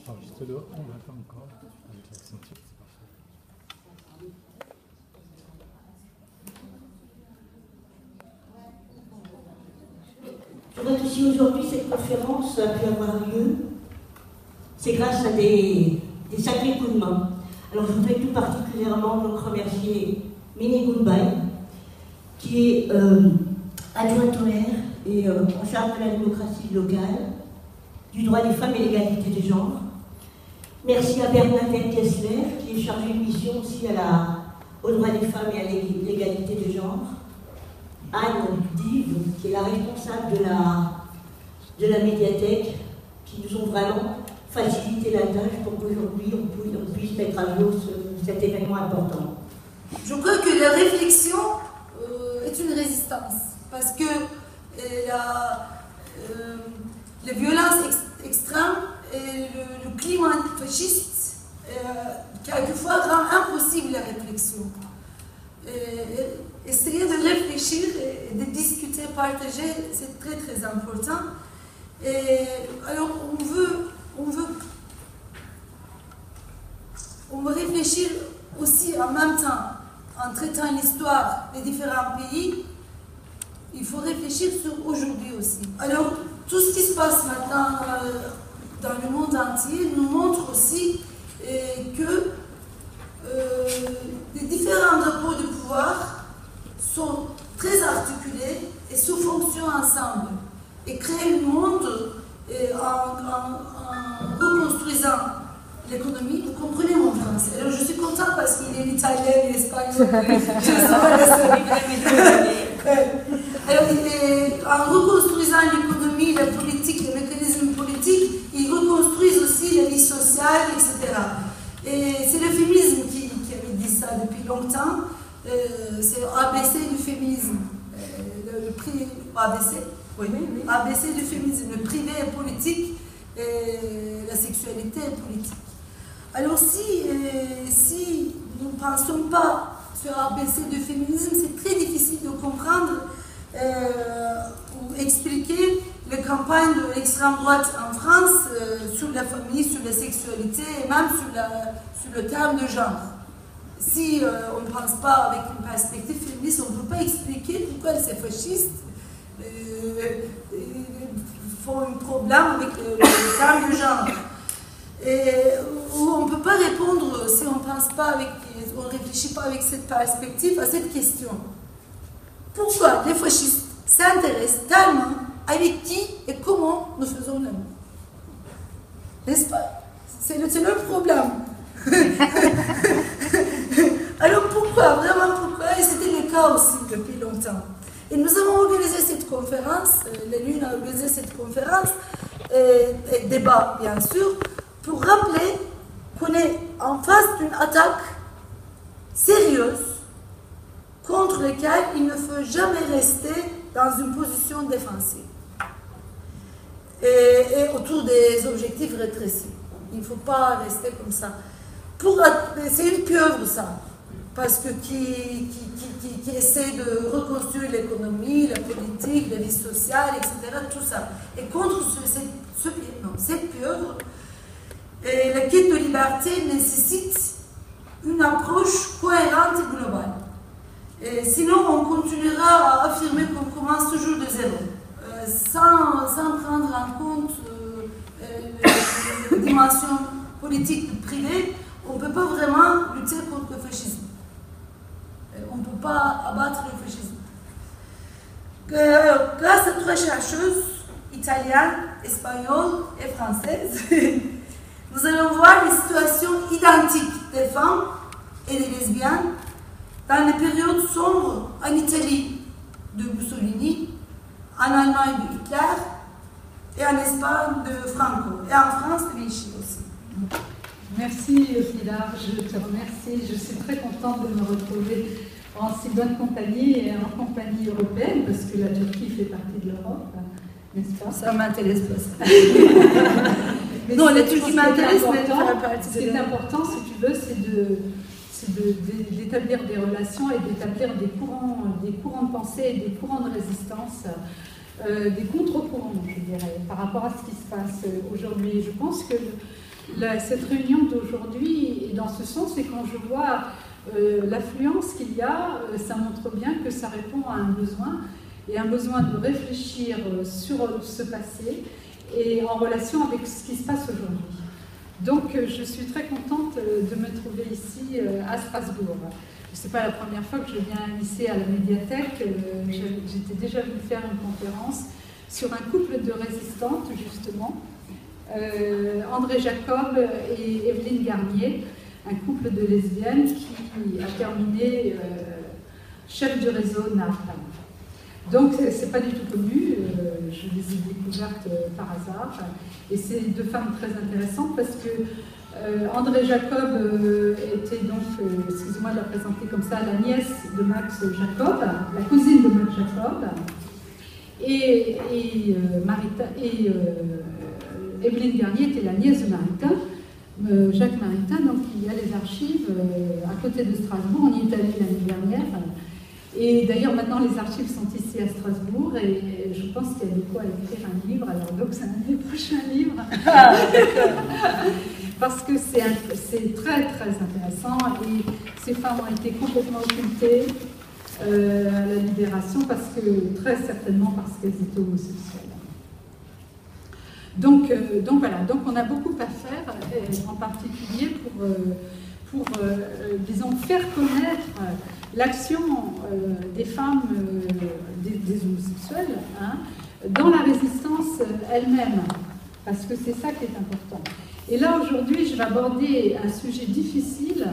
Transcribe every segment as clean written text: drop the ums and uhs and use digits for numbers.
Ah, juste dehors, on attend encore avec l'accent type, c'est parfait. Je voudrais aussi aujourd'hui, cette conférence a pu avoir lieu. C'est grâce à des sacrés coups de main. Alors je voudrais tout particulièrement donc remercier Mini Goodbye, qui est adjointe au maire et en charge de la démocratie locale, du droit des femmes et l'égalité des genres. Merci à Bernadette Kessler, qui est chargée de mission aussi au droit des femmes et à l'égalité des genres. Anne Dive, qui est la responsable de la médiathèque, qui nous ont vraiment facilité la tâche pour qu'aujourd'hui on puisse mettre à jour cet événement important. Je crois que la réflexion est une résistance, parce que les violences extrêmes et le climat fasciste quelquefois rend impossible la réflexion. Essayer de réfléchir et de discuter, partager, c'est très très important. Et alors on veut réfléchir aussi en même temps, en traitant l'histoire des différents pays, il faut réfléchir sur aujourd'hui aussi. Alors, tout ce qui se passe maintenant dans le monde entier nous montre aussi que les différents rapports de pouvoir sont très articulés et sous-fonctionnent ensemble et créent le monde en reconstruisant l'économie. Vous comprenez mon français? Alors je suis contente parce qu'il est italien et espagnol. Je sais pas la seule. Alors en reconstruisant l'économie, la politique, les mécanismes politiques, ils reconstruisent aussi la vie sociale, etc. Et c'est le féminisme qui avait dit ça depuis longtemps. C'est l'ABC du féminisme. Le prix ABC. Oui. ABC du féminisme. Le privé est politique et la sexualité est politique. Alors si nous ne pensons pas sur ABC du féminisme, c'est très difficile de comprendre ou expliquer les campagnes de l'extrême droite en France sur la famille, sur la sexualité et même sur le terme de genre. Si on ne pense pas avec une perspective féministe, on ne peut pas expliquer pourquoi ces fascistes font un problème avec le terme de genre. Et où on ne peut pas répondre si on ne réfléchit pas avec cette perspective à cette question. Pourquoi les fascistes s'intéressent tellement avec qui et comment nous faisons l'amour? N'est-ce pas? C'est le problème. Alors pourquoi? Vraiment pourquoi? Et c'était le cas aussi depuis longtemps. Et nous avons organisé cette conférence, la Lune a organisé cette conférence, et débat bien sûr, pour rappeler qu'on est en face d'une attaque sérieuse contre laquelle il ne faut jamais rester dans une position défensive et autour des objectifs rétrécis. Il ne faut pas rester comme ça. C'est une pieuvre ça, parce que qui essaie de reconstruire l'économie, la politique, la vie sociale, etc., tout ça. Et contre cette pieuvre, et la quête de liberté nécessite une approche cohérente et globale. Et sinon, on continuera à affirmer qu'on commence toujours de zéro, sans prendre en compte les dimensions politiques privées. On ne peut pas vraiment lutter contre le fascisme. On ne peut pas abattre le fascisme. Grâce à trois chercheuses italiennes, espagnoles et françaises, nous allons voir les situations identiques des femmes et des lesbiennes dans les périodes sombres en Italie de Mussolini, en Allemagne de Hitler et en Espagne de Franco et en France de Vichy aussi. Merci Pilar, je te remercie. Je suis très contente de me retrouver en si bonne compagnie et en compagnie européenne parce que la Turquie fait partie de l'Europe, n'est-ce pas? Ça m'intéresse pas ça. Non, la Turquie m'intéresse, mais ce qui est important, si tu veux, c'est d'établir des relations et d'établir des courants de pensée et des courants de résistance des contre-courants, je dirais, par rapport à ce qui se passe aujourd'hui. Je pense que cette réunion d'aujourd'hui est dans ce sens, et quand je vois l'affluence qu'il y a, ça montre bien que ça répond à un besoin, et un besoin de réfléchir sur ce passé et en relation avec ce qui se passe aujourd'hui. Donc je suis très contente de me trouver ici à Strasbourg. Ce n'est pas la première fois que je viens ici à la médiathèque. J'étais déjà venue faire une conférence sur un couple de résistantes, justement, André Jacob et Evelyne Garnier, un couple de lesbiennes qui a terminé chef du réseau NAFTA. Donc, ce n'est pas du tout connu, je les ai découvertes par hasard. Et c'est deux femmes très intéressantes parce que André Jacob était donc, excusez-moi de la présenter comme ça, la nièce de Max Jacob, la cousine de Max Jacob, et Evelyne Garnier était la nièce de Maritain, Jacques Maritain. Donc il y a les archives à côté de Strasbourg, on y est allé l'année dernière. Et d'ailleurs, maintenant, les archives sont ici à Strasbourg, et je pense qu'il y a de quoi écrire un livre. Alors, donc, c'est un des prochains livres. Parce que c'est très, très intéressant, et ces femmes ont été complètement occultées à la Libération, très certainement parce qu'elles étaient homosexuelles. Donc voilà, donc on a beaucoup à faire, en particulier pour disons, faire connaître l'action des femmes, des homosexuels, hein, dans la résistance elle-même, parce que c'est ça qui est important. Et là, aujourd'hui, je vais aborder un sujet difficile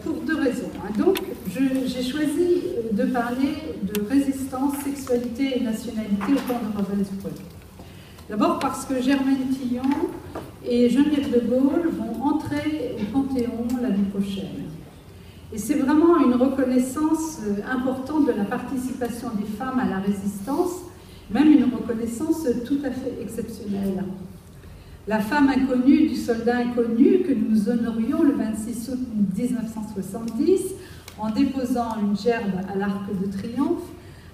pour deux raisons. Donc, j'ai choisi de parler de résistance, sexualité et nationalité au camp de Ravensbrück. D'abord parce que Germaine Tillon et Geneviève de Gaulle vont entrer au Panthéon l'année prochaine. Et c'est vraiment une reconnaissance importante de la participation des femmes à la résistance, même une reconnaissance tout à fait exceptionnelle. La femme inconnue du soldat inconnu que nous honorions le 26 août 1970 en déposant une gerbe à l'Arc de Triomphe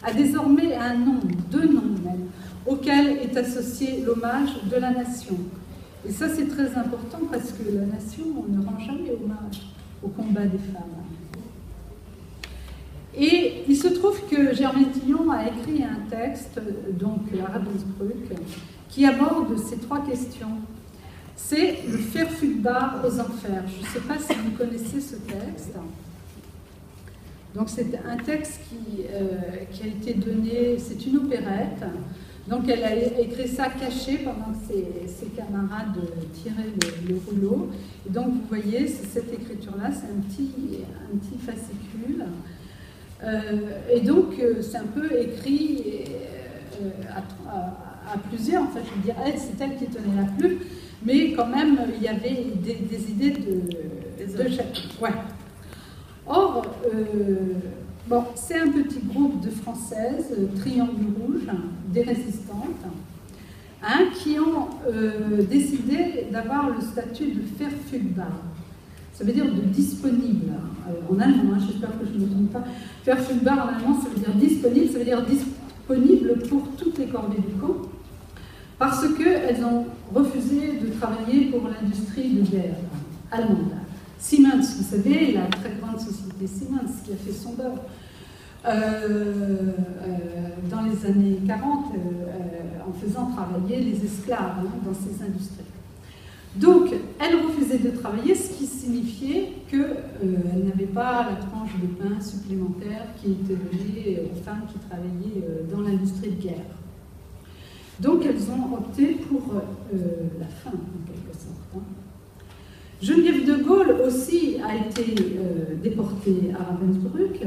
a désormais un nom, deux noms même, auquel est associé l'hommage de la nation. Et ça, c'est très important parce que la nation, on ne rend jamais hommage au combat des femmes. Et il se trouve que Germaine Tillon a écrit un texte, donc à Ravensbrück, qui aborde ces trois questions. C'est le Verfügbar aux enfers. Je ne sais pas si vous connaissez ce texte. Donc c'est un texte qui a été donné, c'est une opérette. Donc elle a écrit ça caché pendant que ses camarades tiraient le rouleau. Et donc vous voyez, cette écriture-là, c'est un petit fascicule. Et donc c'est un peu écrit à plusieurs. Enfin, je veux dire, c'est elle qui tenait la plume, mais quand même, il y avait des idées de chacun. Ouais. Or, bon, c'est un petit groupe de Françaises, Triangle Rouge, des résistantes, hein, qui ont décidé d'avoir le statut de Verfügbar. Ça veut dire de disponible. En allemand, hein, j'espère que je ne me trompe pas. Verfügbar en allemand, ça veut dire disponible, ça veut dire disponible pour toutes les corvées du camp, parce qu'elles ont refusé de travailler pour l'industrie de guerre allemande. Siemens, vous savez, la très grande société Siemens qui a fait son beurre dans les années 40 en faisant travailler les esclaves, hein, dans ces industries. Donc, elle refusait de travailler, ce qui signifiait qu'elle n'avait pas la tranche de pain supplémentaire qui était donnée aux femmes qui travaillaient dans l'industrie de guerre. Donc, elles ont opté pour la faim, en quelque sorte. Hein. Geneviève de Gaulle aussi a été déportée à Ravensbrück.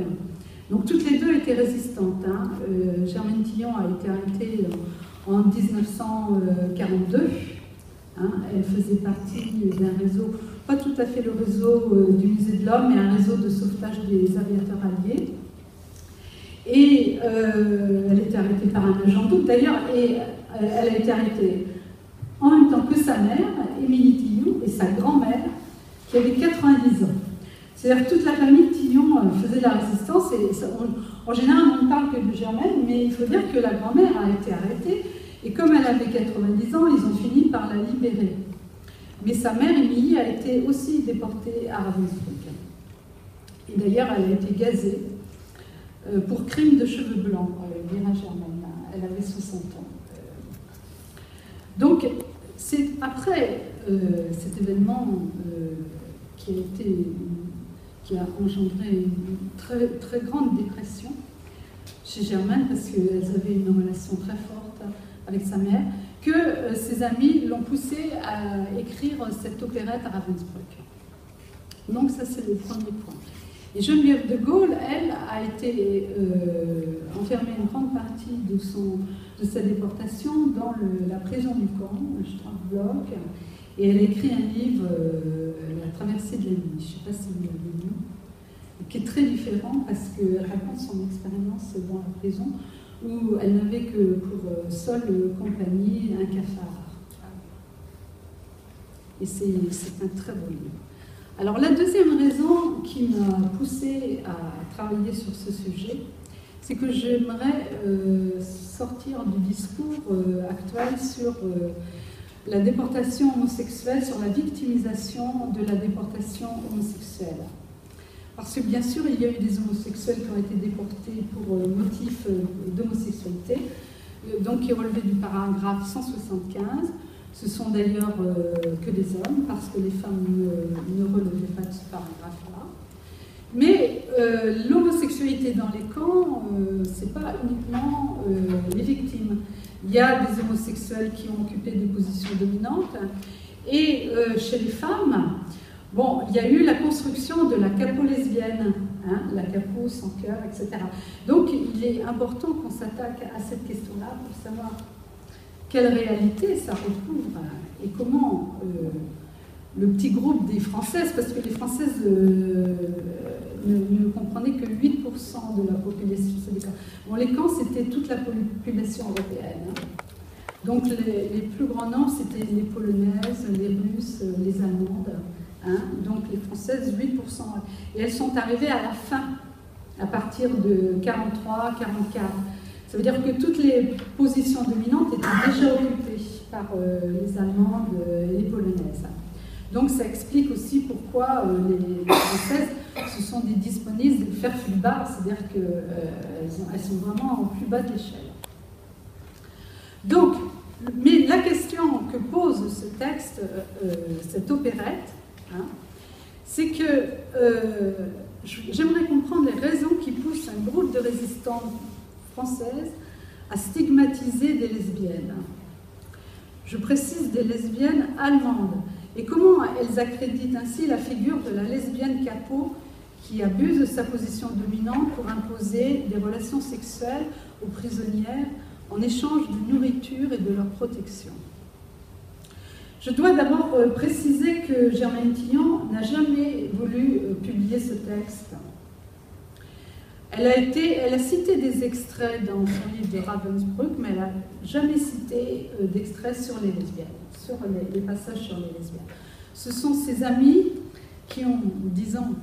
Donc, toutes les deux étaient résistantes. Hein. Germaine Tillon a été arrêtée en 1942. Hein, elle faisait partie d'un réseau, pas tout à fait le réseau du Musée de l'Homme, mais un réseau de sauvetage des aviateurs alliés. Et elle était arrêtée par un agent double d'ailleurs, et elle a été arrêtée en même temps que sa mère, Émilie Tillon, et sa grand-mère, qui avait 90 ans. C'est-à-dire que toute la famille Tillon faisait la résistance, et en général on ne parle que de Germaine, mais il faut dire que la grand-mère a été arrêtée, et comme elle avait 90 ans, ils ont fini par la libérer. Mais sa mère, Émilie, a été aussi déportée à Ravensbrück. Et d'ailleurs, elle a été gazée pour crime de cheveux blancs, dira Germaine. Elle avait 60 ans. Donc, c'est après cet événement qui a engendré une très, très grande dépression chez Germaine, parce qu'elles avaient une relation très forte avec sa mère, que ses amis l'ont poussée à écrire cette opérette à Ravensbrück. Donc ça, c'est le premier point. Et Geneviève de Gaulle, elle, a été enfermée une grande partie de sa déportation dans la prison du camp, le Strafblock, et elle a écrit un livre, La traversée de la nuit, je ne sais pas si vous l'avez lu, qui est très différent parce qu'elle raconte son expérience dans la prison, où elle n'avait que pour seule compagnie un cafard. Et c'est un très beau livre. Alors la deuxième raison qui m'a poussée à travailler sur ce sujet, c'est que j'aimerais sortir du discours actuel sur la déportation homosexuelle, sur la victimisation de la déportation homosexuelle. Parce que bien sûr, il y a eu des homosexuels qui ont été déportés pour motif d'homosexualité, donc qui relevaient du paragraphe 175. Ce sont d'ailleurs que des hommes, parce que les femmes ne relevaient pas de ce paragraphe-là. Mais l'homosexualité dans les camps, ce n'est pas uniquement les victimes. Il y a des homosexuels qui ont occupé des positions dominantes. Et chez les femmes, bon, il y a eu la construction de la capo lesbienne, hein, la capo sans cœur, etc. Donc il est important qu'on s'attaque à cette question-là pour savoir quelle réalité ça recouvre et comment le petit groupe des Françaises, parce que les Françaises ne comprenaient que 8% de la population. Bon, les camps, c'était toute la population européenne. Hein. Donc les plus grands nombres, c'était les Polonaises, les Russes, les Allemandes. Hein. Donc les Françaises, 8%. Et elles sont arrivées à la fin, à partir de 43, 44. Ça veut dire que toutes les positions dominantes étaient déjà occupées par les Allemandes et les Polonaises. Donc ça explique aussi pourquoi les Françaises, ce sont des disponibles de faire plus bas, c'est-à-dire qu'elles sont vraiment au plus bas de l'échelle. Donc, mais la question que pose ce texte, cette opérette, hein, c'est que j'aimerais comprendre les raisons qui poussent un groupe de résistants françaises à stigmatiser des lesbiennes. Je précise des lesbiennes allemandes. Et comment elles accréditent ainsi la figure de la lesbienne capot qui abuse de sa position dominante pour imposer des relations sexuelles aux prisonnières en échange de nourriture et de leur protection. Je dois d'abord préciser que Germaine Tillon n'a jamais voulu publier ce texte. Elle a cité des extraits dans son livre de Ravensbrück, mais elle n'a jamais cité d'extraits sur les lesbiennes, sur les passages sur les lesbiennes. Ce sont ses amis qui ont, disons,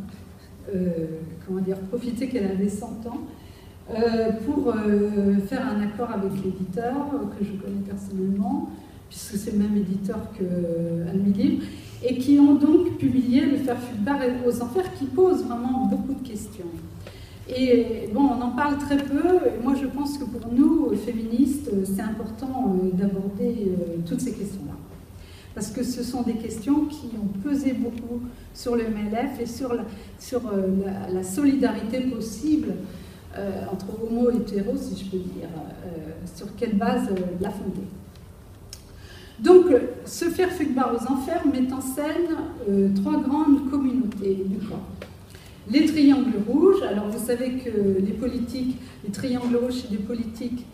profité qu'elle avait 100 ans pour faire un accord avec l'éditeur, que je connais personnellement, puisque c'est le même éditeur qu'Anne Livre, et qui ont donc publié Le Fer Fulbert aux Enfers, qui pose vraiment beaucoup de questions. Et bon, on en parle très peu, et moi je pense que pour nous, féministes, c'est important d'aborder toutes ces questions-là. Parce que ce sont des questions qui ont pesé beaucoup sur le MLF et sur la solidarité possible entre homo et hétéros, si je peux dire, sur quelle base la fonder. Donc, ce Fer Fulbert aux Enfers met en scène trois grandes communautés du camp. Les triangles rouges, alors vous savez que les triangles rouges chez les politiques,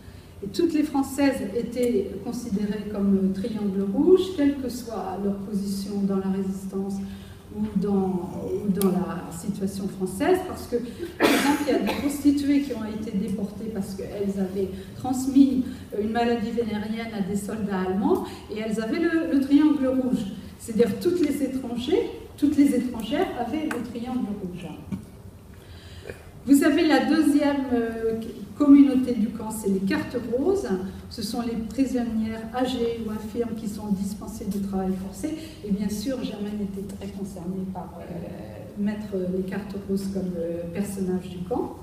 et toutes les Françaises étaient considérées comme triangles rouges, quelle que soit leur position dans la résistance ou dans la situation française, parce que, par exemple, il y a des prostituées qui ont été déportées parce qu'elles avaient transmis une maladie vénérienne à des soldats allemands, et elles avaient le triangle rouge, c'est-à-dire toutes les étrangers Toutes les étrangères avaient le triangle rouge. Vous avez la deuxième communauté du camp, c'est les cartes roses. Ce sont les prisonnières âgées ou infirmes qui sont dispensées du travail forcé. Et bien sûr, Germaine était très concernée par mettre les cartes roses comme personnage du camp.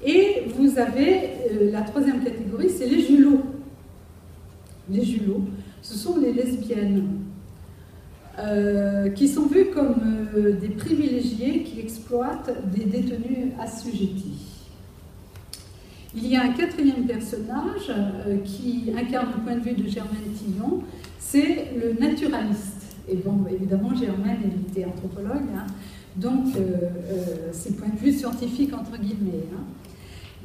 Et vous avez la troisième catégorie, c'est les julots. Les julots, ce sont les lesbiennes qui sont vues comme des privilégiés qui exploitent des détenus assujettis. Il y a un quatrième personnage qui incarne le point de vue de Germaine Tillon, c'est le naturaliste. Et bon, évidemment, Germaine, elle était anthropologue, hein, donc c'est le point de vue scientifique entre guillemets. Hein.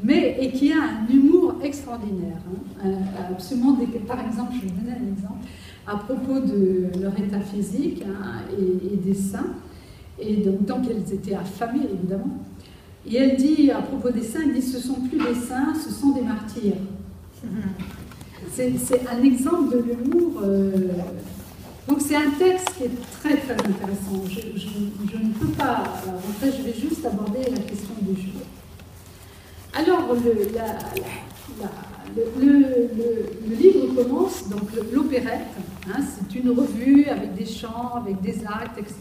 Et qui a un humour extraordinaire. Hein, absolument, par exemple, je vais vous donner un exemple, à propos de leur état physique hein, et des seins, et donc elles étaient affamées, évidemment. Et elle dit, à propos des seins, elle dit, ce ne sont plus des saints, ce sont des martyrs. C'est un exemple de l'humour. Donc c'est un texte qui est très très intéressant. Je ne peux pas rentrer, je vais juste aborder la question du jeu. Alors, le livre commence, donc l'opérette, hein, c'est une revue avec des chants, avec des actes, etc.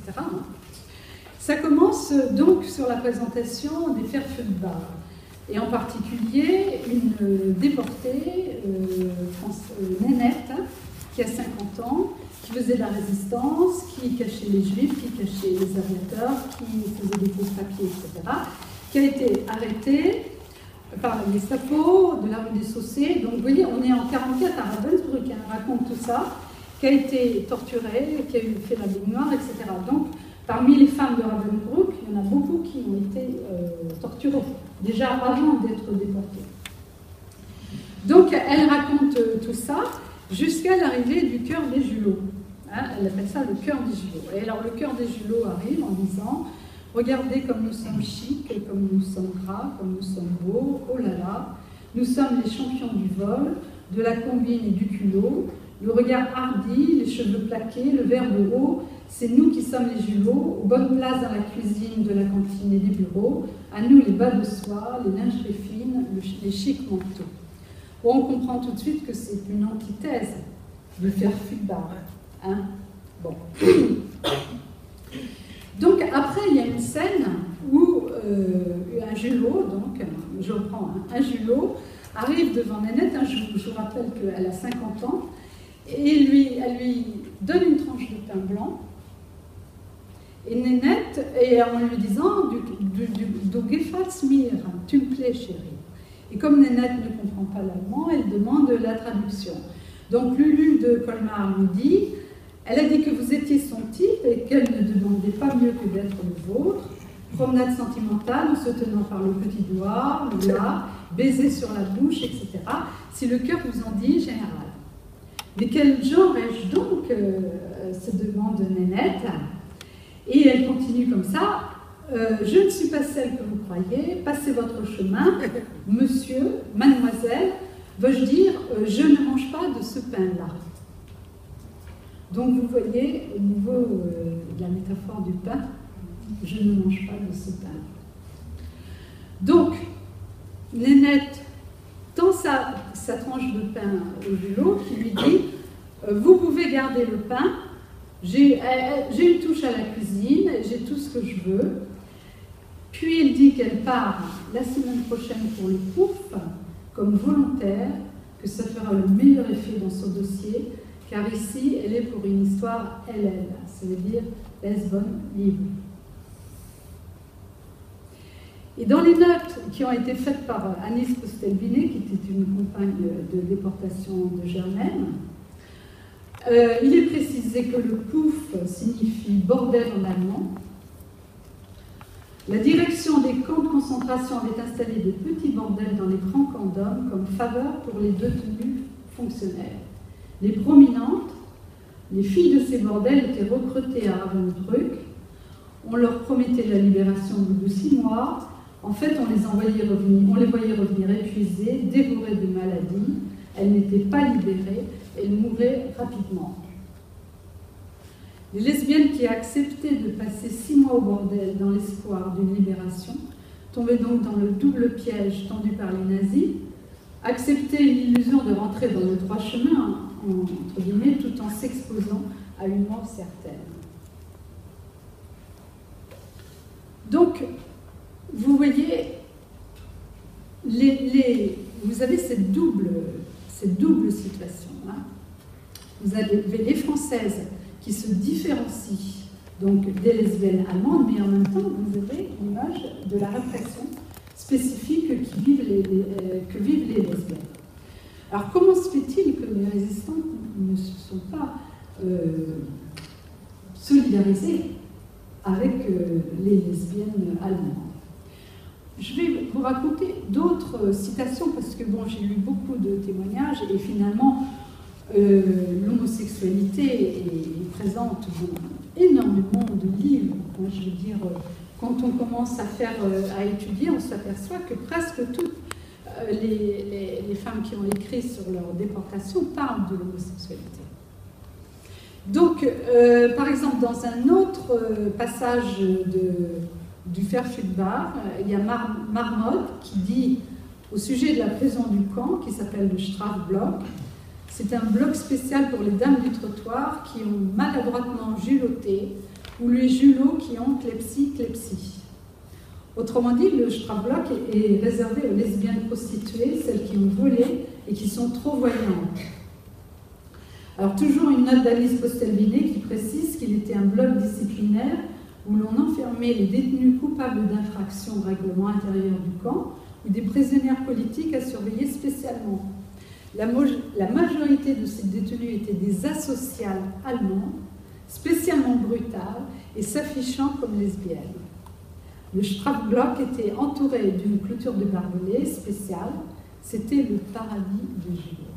Ça commence donc sur la présentation des Verfügbar, et en particulier une déportée, Nénette, qui a 50 ans, qui faisait de la résistance, qui cachait les juifs, qui cachait les aviateurs, qui faisait des faux papiers, etc., qui a été arrêtée par la Gestapo de la rue des Saussées. Donc vous voyez, on est en 1944 à Ravensbrück, elle raconte tout ça, qui a été torturée, qui a fait la baignoire, etc. Donc parmi les femmes de Ravensbrück, il y en a beaucoup qui ont été torturées, déjà avant d'être déportées. Donc elle raconte tout ça jusqu'à l'arrivée du cœur des Julots. Hein, elle appelle ça le cœur des Julots. Et alors le cœur des Julots arrive en disant: regardez comme nous sommes chics, comme nous sommes gras, comme nous sommes beaux, oh là là, nous sommes les champions du vol, de la combine et du culot, le regard hardi, les cheveux plaqués, le verre de haut, c'est nous qui sommes les Julots, aux bonnes places dans la cuisine, de la cantine et des bureaux, à nous les bas de soie, les lingeries fines, les chics manteaux. Bon, on comprend tout de suite que c'est une antithèse de Verfügbar. Hein? Bon. Donc après, il y a une scène où un Julot, donc je reprends, hein, un Julot arrive devant Nénette, hein, je vous rappelle qu'elle a 50 ans, et elle lui donne une tranche de pain blanc, et Nénette, et en lui disant du gefällt mir, tu me plais chérie. Et comme Nénette ne comprend pas l'allemand, elle demande la traduction. Donc Lulu de Colmar lui dit: elle a dit que vous étiez son type et qu'elle ne demandait pas mieux que d'être le vôtre. Promenade sentimentale en se tenant par le petit doigt, le là, baiser sur la bouche, etc. Si le cœur vous en dit, général. Mais quel genre ai-je donc se demande Nénette. Et elle continue comme ça. Je ne suis pas celle que vous croyez, passez votre chemin, monsieur, mademoiselle, veux-je dire, je ne mange pas de ce pain-là. Donc vous voyez, au niveau de la métaphore du pain, je ne mange pas de ce pain. Donc, Nénette tend sa tranche de pain au Julot qui lui dit: vous pouvez garder le pain, j'ai une touche à la cuisine, j'ai tout ce que je veux. Puis elle dit qu'elle part la semaine prochaine pour le POUF comme volontaire, que ça fera le meilleur effet dans son dossier, car ici, elle est pour une histoire LL, ça veut dire lesbonne libre. Et dans les notes qui ont été faites par Anis Kostelvine, qui était une compagne de déportation de Germaine, il est précisé que le POUF signifie bordel en allemand. La direction des camps de concentration avait installé de petits bordels dans les grands camps d'hommes comme faveur pour les détenus fonctionnaires. Les prominentes, les filles de ces bordels étaient recrutées à Ravensbrück. On leur promettait la libération au bout de 6 mois. En fait, on les voyait revenir épuisées, dévorées de maladies. Elles n'étaient pas libérées, elles mouraient rapidement. Les lesbiennes qui acceptaient de passer 6 mois au bordel dans l'espoir d'une libération tombaient donc dans le double piège tendu par les nazis, acceptaient l'illusion de rentrer dans le droit chemin, entre guillemets, tout en s'exposant à une mort certaine. Donc, vous voyez, vous avez cette double situation. Hein. Vous avez les Françaises qui se différencient donc des lesbiennes allemandes, mais en même temps, vous avez l'image de la répression spécifique que vivent les lesbiennes. Alors, comment se fait-il que les résistantes ne se sont pas solidarisées avec les lesbiennes allemandes? Je vais vous raconter d'autres citations, parce que bon, j'ai lu beaucoup de témoignages, et finalement, l'homosexualité est présente dans énormément de livres. Hein, je veux dire, quand on commence à étudier, on s'aperçoit que presque toutes les femmes qui ont écrit sur leur déportation parlent de l'homosexualité. Donc, par exemple, dans un autre passage du Verfügbar, il y a Marmot qui dit au sujet de la prison du camp, qui s'appelle le Strafblock, c'est un bloc spécial pour les dames du trottoir qui ont maladroitement julotté, ou les julots qui ont clepsy. Autrement dit, le Strafblock est réservé aux lesbiennes prostituées, celles qui ont volé et qui sont trop voyantes. Alors, toujours une note d'Alice Postelvinet qui précise qu'il était un bloc disciplinaire où l'on enfermait les détenus coupables d'infractions au règlement intérieur du camp ou des prisonnières politiques à surveiller spécialement. La majorité de ces détenus étaient des asociales allemandes, spécialement brutales et s'affichant comme lesbiennes. Le Strafblock était entouré d'une clôture de barbelés spéciale. C'était le paradis des julots.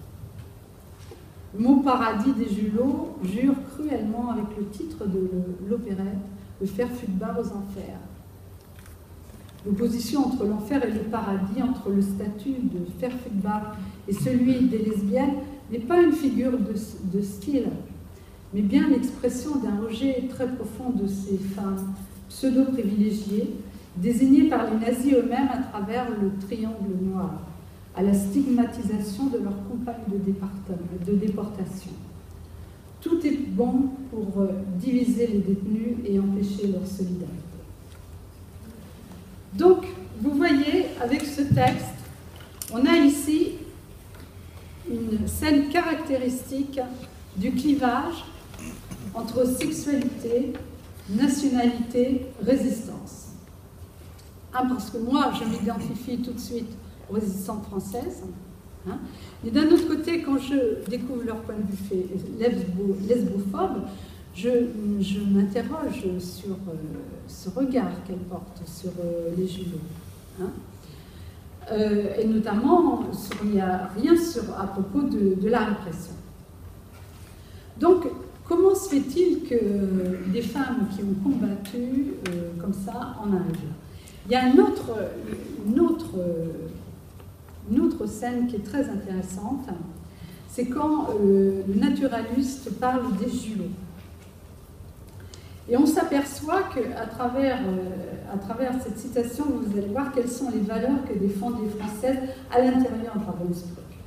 Le mot paradis des julots jure cruellement avec le titre de l'opérette, le Verfügbar aux enfers. L'opposition entre l'enfer et le paradis, entre le statut de Verfügbar et celui des lesbiennes, n'est pas une figure de style, mais bien l'expression d'un rejet très profond de ces femmes pseudo-privilégiées, désignées par les nazis eux-mêmes à travers le triangle noir, à la stigmatisation de leurs compagnes de déportation. Tout est bon pour diviser les détenus et empêcher leur solidarité. Donc, vous voyez, avec ce texte, on a ici une scène caractéristique du clivage entre sexualité, nationalité, résistance. Parce que moi, je m'identifie tout de suite aux résistantes françaises. Hein. Et d'un autre côté, quand je découvre leur point de vue lesbophobe, je m'interroge sur ce regard qu'elles portent sur les julots. Hein. Et notamment, il n'y a rien à propos de la répression. Donc, comment se fait-il que des femmes qui ont combattu comme ça en arrivent là? Il y a une autre scène qui est très intéressante, c'est quand le naturaliste parle des julots. Et on s'aperçoit qu'à travers cette citation, vous allez voir quelles sont les valeurs que défendent les Françaises à l'intérieur de Ravensbrück.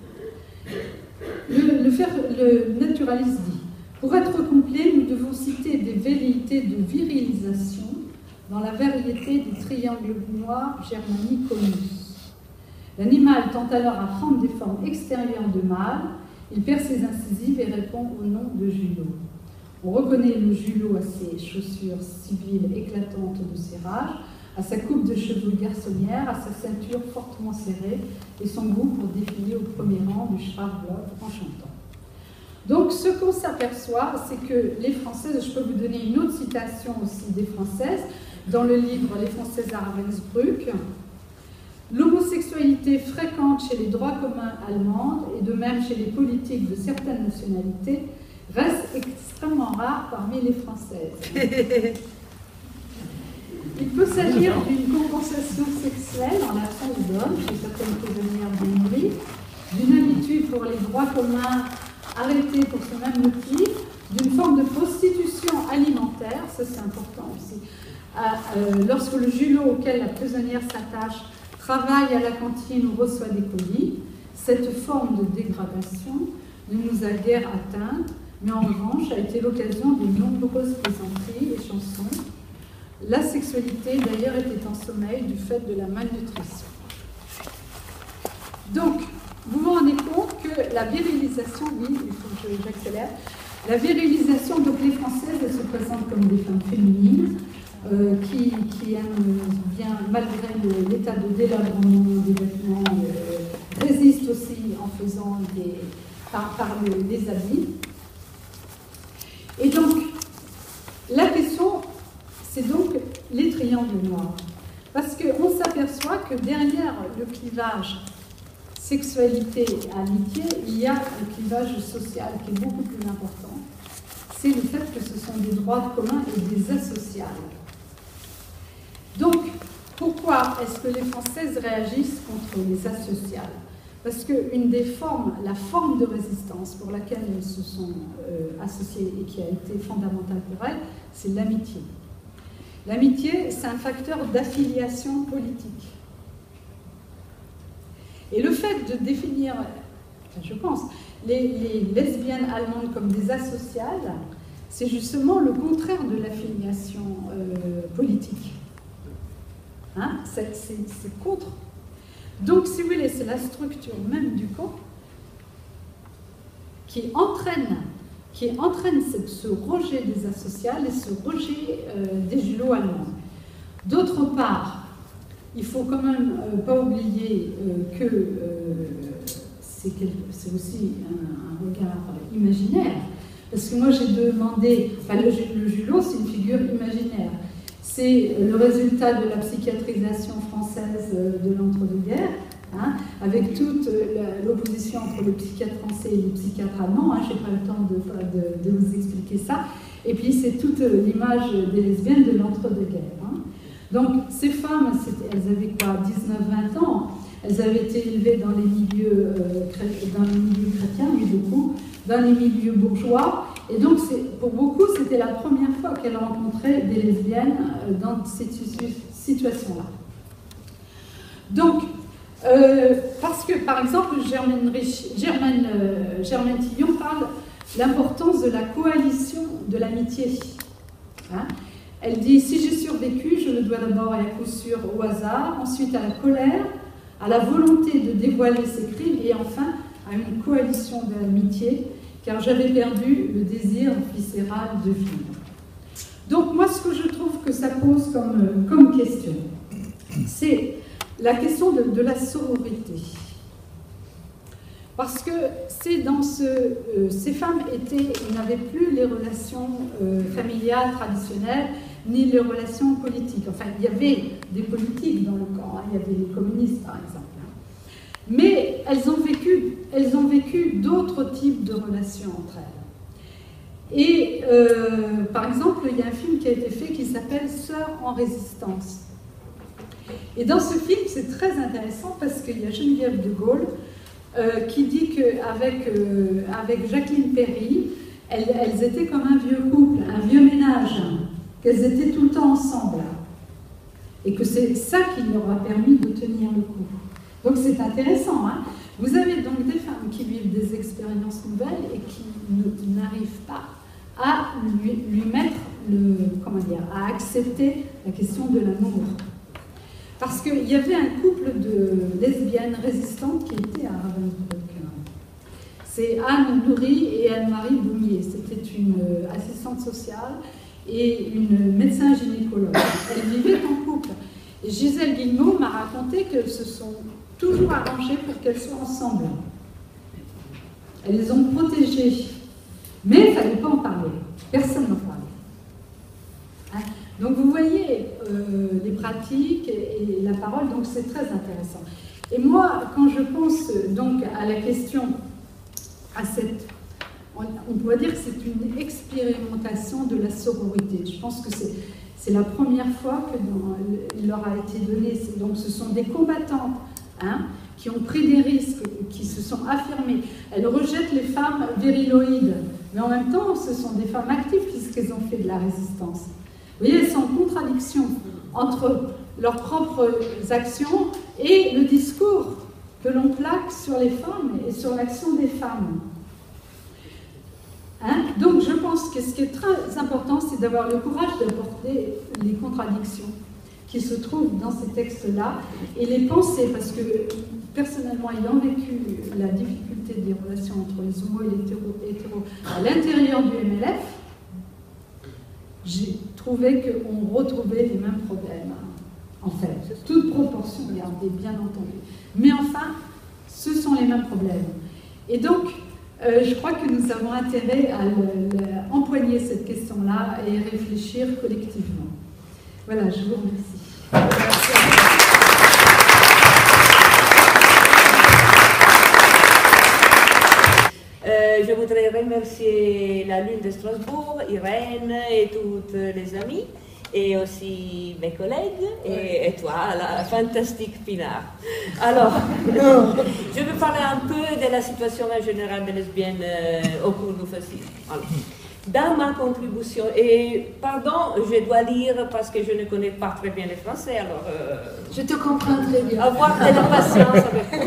Le naturaliste dit « Pour être complet, nous devons citer des velléités de virilisation dans la variété du triangle noir germaniconus. L'animal tend alors à prendre des formes extérieures de mâle, il perd ses incisives et répond au nom de julot. On reconnaît le julot à ses chaussures civiles éclatantes de serrage, à sa coupe de cheveux garçonnière, à sa ceinture fortement serrée et son goût pour défiler au premier rang du Strafblock en chantant. Donc, ce qu'on s'aperçoit, c'est que les Françaises, je peux vous donner une autre citation aussi des Françaises, dans le livre « Les Françaises à Ravensbrück », l'homosexualité fréquente chez les droits communs allemandes et de même chez les politiques de certaines nationalités reste extrêmement rare parmi les Françaises. Il peut s'agir d'une compensation sexuelle en l'absence d'hommes chez certaines prisonnières bien nourries, d'une habitude pour les droits communs arrêtés pour ce même motif, d'une forme de prostitution alimentaire, ça c'est important aussi. Lorsque le julot auquel la prisonnière s'attache travaille à la cantine ou reçoit des colis, cette forme de dégradation ne nous a guère atteints, mais en revanche a été l'occasion de nombreuses plaisanteries et chansons. La sexualité d'ailleurs était en sommeil du fait de la malnutrition. Donc, vous vous rendez compte que la virilisation, oui, il faut que j'accélère, la virilisation, donc les Françaises, elles se présentent comme des femmes féminines, qui aiment bien, malgré l'état de délabrement des vêtements, résistent aussi en faisant par les habits. Et donc, la question, c'est donc les triangles noirs. Parce qu'on s'aperçoit que derrière le clivage sexualité-amitié, il y a un clivage social qui est beaucoup plus important. C'est le fait que ce sont des droits communs et des asociales. Donc, pourquoi est-ce que les Françaises réagissent contre les asociales? Parce qu'une des formes, la forme de résistance pour laquelle elles se sont associées et qui a été fondamentale pour elles, c'est l'amitié. L'amitié, c'est un facteur d'affiliation politique. Et le fait de définir, je pense, les lesbiennes allemandes comme des asociales, c'est justement le contraire de l'affiliation politique. Hein? C'est contre. Donc, si vous voulez, c'est la structure même du camp qui entraîne ce rejet des asociales et ce rejet des julots allemands. D'autre part, il ne faut quand même pas oublier que c'est aussi un regard imaginaire. Parce que moi, j'ai demandé... Enfin, le julot, c'est une figure imaginaire. C'est le résultat de la psychiatrisation française de l'entre-deux-guerres, hein, avec toute l'opposition entre le psychiatre français et le psychiatre allemand. Hein, je n'ai pas le temps de vous expliquer ça. Et puis, c'est toute l'image des lesbiennes de l'entre-deux-guerres. Hein. Donc, ces femmes, elles avaient quoi, 19-20 ans. Elles avaient été élevées dans les milieux chrétiens, oui, beaucoup, dans les milieux bourgeois. Et donc, pour beaucoup, c'était la première fois qu'elles rencontraient des lesbiennes dans cette situation-là. Donc, parce que, par exemple, Germaine Tillon parle de l'importance de la coalition de l'amitié. Hein? Elle dit « Si j'ai survécu, je le dois d'abord à coup sûr au hasard, ensuite à la colère, à la volonté de dévoiler ses crimes et enfin à une coalition de l'amitié, car j'avais perdu le désir viscéral de vivre. » Donc moi, ce que je trouve que ça pose comme question, c'est la question de la sororité. Parce que c'est dans ces femmes n'avaient plus les relations familiales traditionnelles, ni les relations politiques. Enfin, il y avait des politiques dans le camp, hein, il y avait les communistes par exemple. Mais elles ont vécu d'autres types de relations entre elles. Et par exemple, il y a un film qui a été fait qui s'appelle « Sœurs en résistance ». Et dans ce film, c'est très intéressant parce qu'il y a Geneviève de Gaulle qui dit qu'avec Jacqueline Perry, elles étaient comme un vieux couple, un vieux ménage, qu'elles étaient tout le temps ensemble. Et que c'est ça qui leur a permis de tenir le coup. Donc c'est intéressant. Hein. Vous avez donc des femmes qui vivent des expériences nouvelles et qui n'arrivent pas à lui mettre à accepter la question de l'amour. Parce qu'il y avait un couple de lesbiennes résistantes qui était à Ravensbrück. C'est Anne Nourri et Anne-Marie Boumier. C'était une assistante sociale et une médecin gynécologue. Elles vivaient en couple. Et Gisèle Guillemot m'a raconté qu'elles se sont toujours arrangées pour qu'elles soient ensemble. Elles les ont protégées. Mais il ne fallait pas en parler. Personne n'en parlait. Hein? Donc vous voyez les pratiques et la parole, donc c'est très intéressant. Et moi, quand je pense donc à la question, on pourrait dire que c'est une expérimentation de la sororité. Je pense que c'est la première fois qu'il leur a été donné. Donc ce sont des combattantes, hein, qui ont pris des risques, qui se sont affirmées. Elles rejettent les femmes viriloïdes, mais en même temps, ce sont des femmes actives puisqu'elles ont fait de la résistance. Vous voyez, elles sont en contradiction entre leurs propres actions et le discours que l'on plaque sur les femmes et sur l'action des femmes. Hein? Donc je pense que ce qui est très important, c'est d'avoir le courage d'apporter les contradictions qui se trouvent dans ces textes-là et les penser, parce que personnellement, ayant vécu la difficulté des relations entre les homos et les hétéros à l'intérieur du MLF, j'ai trouvé qu'on retrouvait les mêmes problèmes, en fait, toute proportion gardée, bien entendu. Mais enfin, ce sont les mêmes problèmes. Et donc, je crois que nous avons intérêt à empoigner cette question-là et réfléchir collectivement. Voilà, je vous remercie. Je voudrais remercier la Lune de Strasbourg, Irène et toutes les amies, et aussi mes collègues, et toi, la fantastique Pinar. Alors, je vais parler un peu de la situation en général des lesbiennes au cours du fascisme. Alors, dans ma contribution, et pardon, je dois lire parce que je ne connais pas très bien le français, alors... je te comprends très bien. Avoir de la patience avec moi.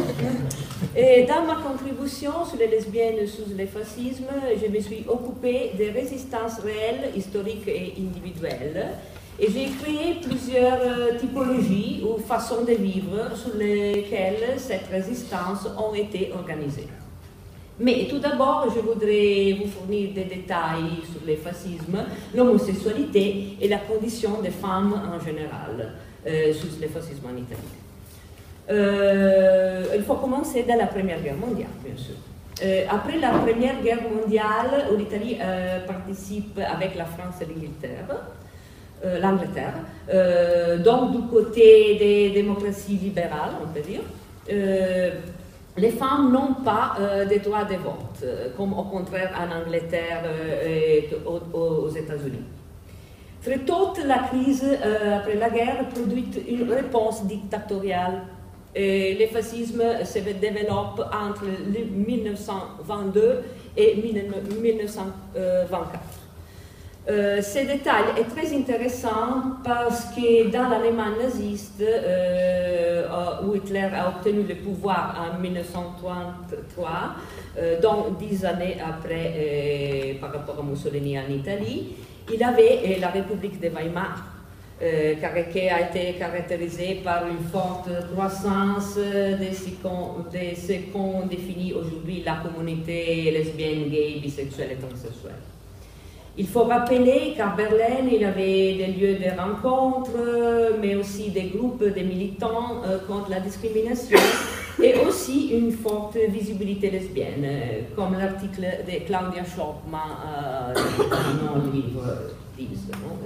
Et dans ma contribution sur les lesbiennes sous le fascisme, je me suis occupée des résistances réelles, historiques et individuelles. Et j'ai créé plusieurs typologies ou façons de vivre sur lesquelles cette résistance ont été organisées. Mais tout d'abord, je voudrais vous fournir des détails sur le fascisme, l'homosexualité et la condition des femmes en général sous le fascisme en Italie. Il faut commencer dans la Première Guerre mondiale, bien sûr. Après la Première Guerre mondiale, où l'Italie participe avec la France et l'Angleterre, donc du côté des démocraties libérales, on peut dire, les femmes n'ont pas de droit de vote, comme au contraire en Angleterre et aux États-Unis. Très tôt, la crise après la guerre produit une réponse dictatoriale. Et le fascisme se développe entre 1922 et 1924. Ce détail est très intéressant parce que dans l'Allemagne naziste, où Hitler a obtenu le pouvoir en 1933, donc 10 années après par rapport à Mussolini en Italie, il avait la République de Weimar, qui a été caractérisée par une forte croissance de ce qu'on définit aujourd'hui la communauté lesbienne, gay, bisexuelle et transsexuelle. Il faut rappeler qu'à Berlin, il y avait des lieux de rencontres, mais aussi des groupes de militants contre la discrimination et aussi une forte visibilité lesbienne, comme l'article de Claudia Schoppmann dans le livre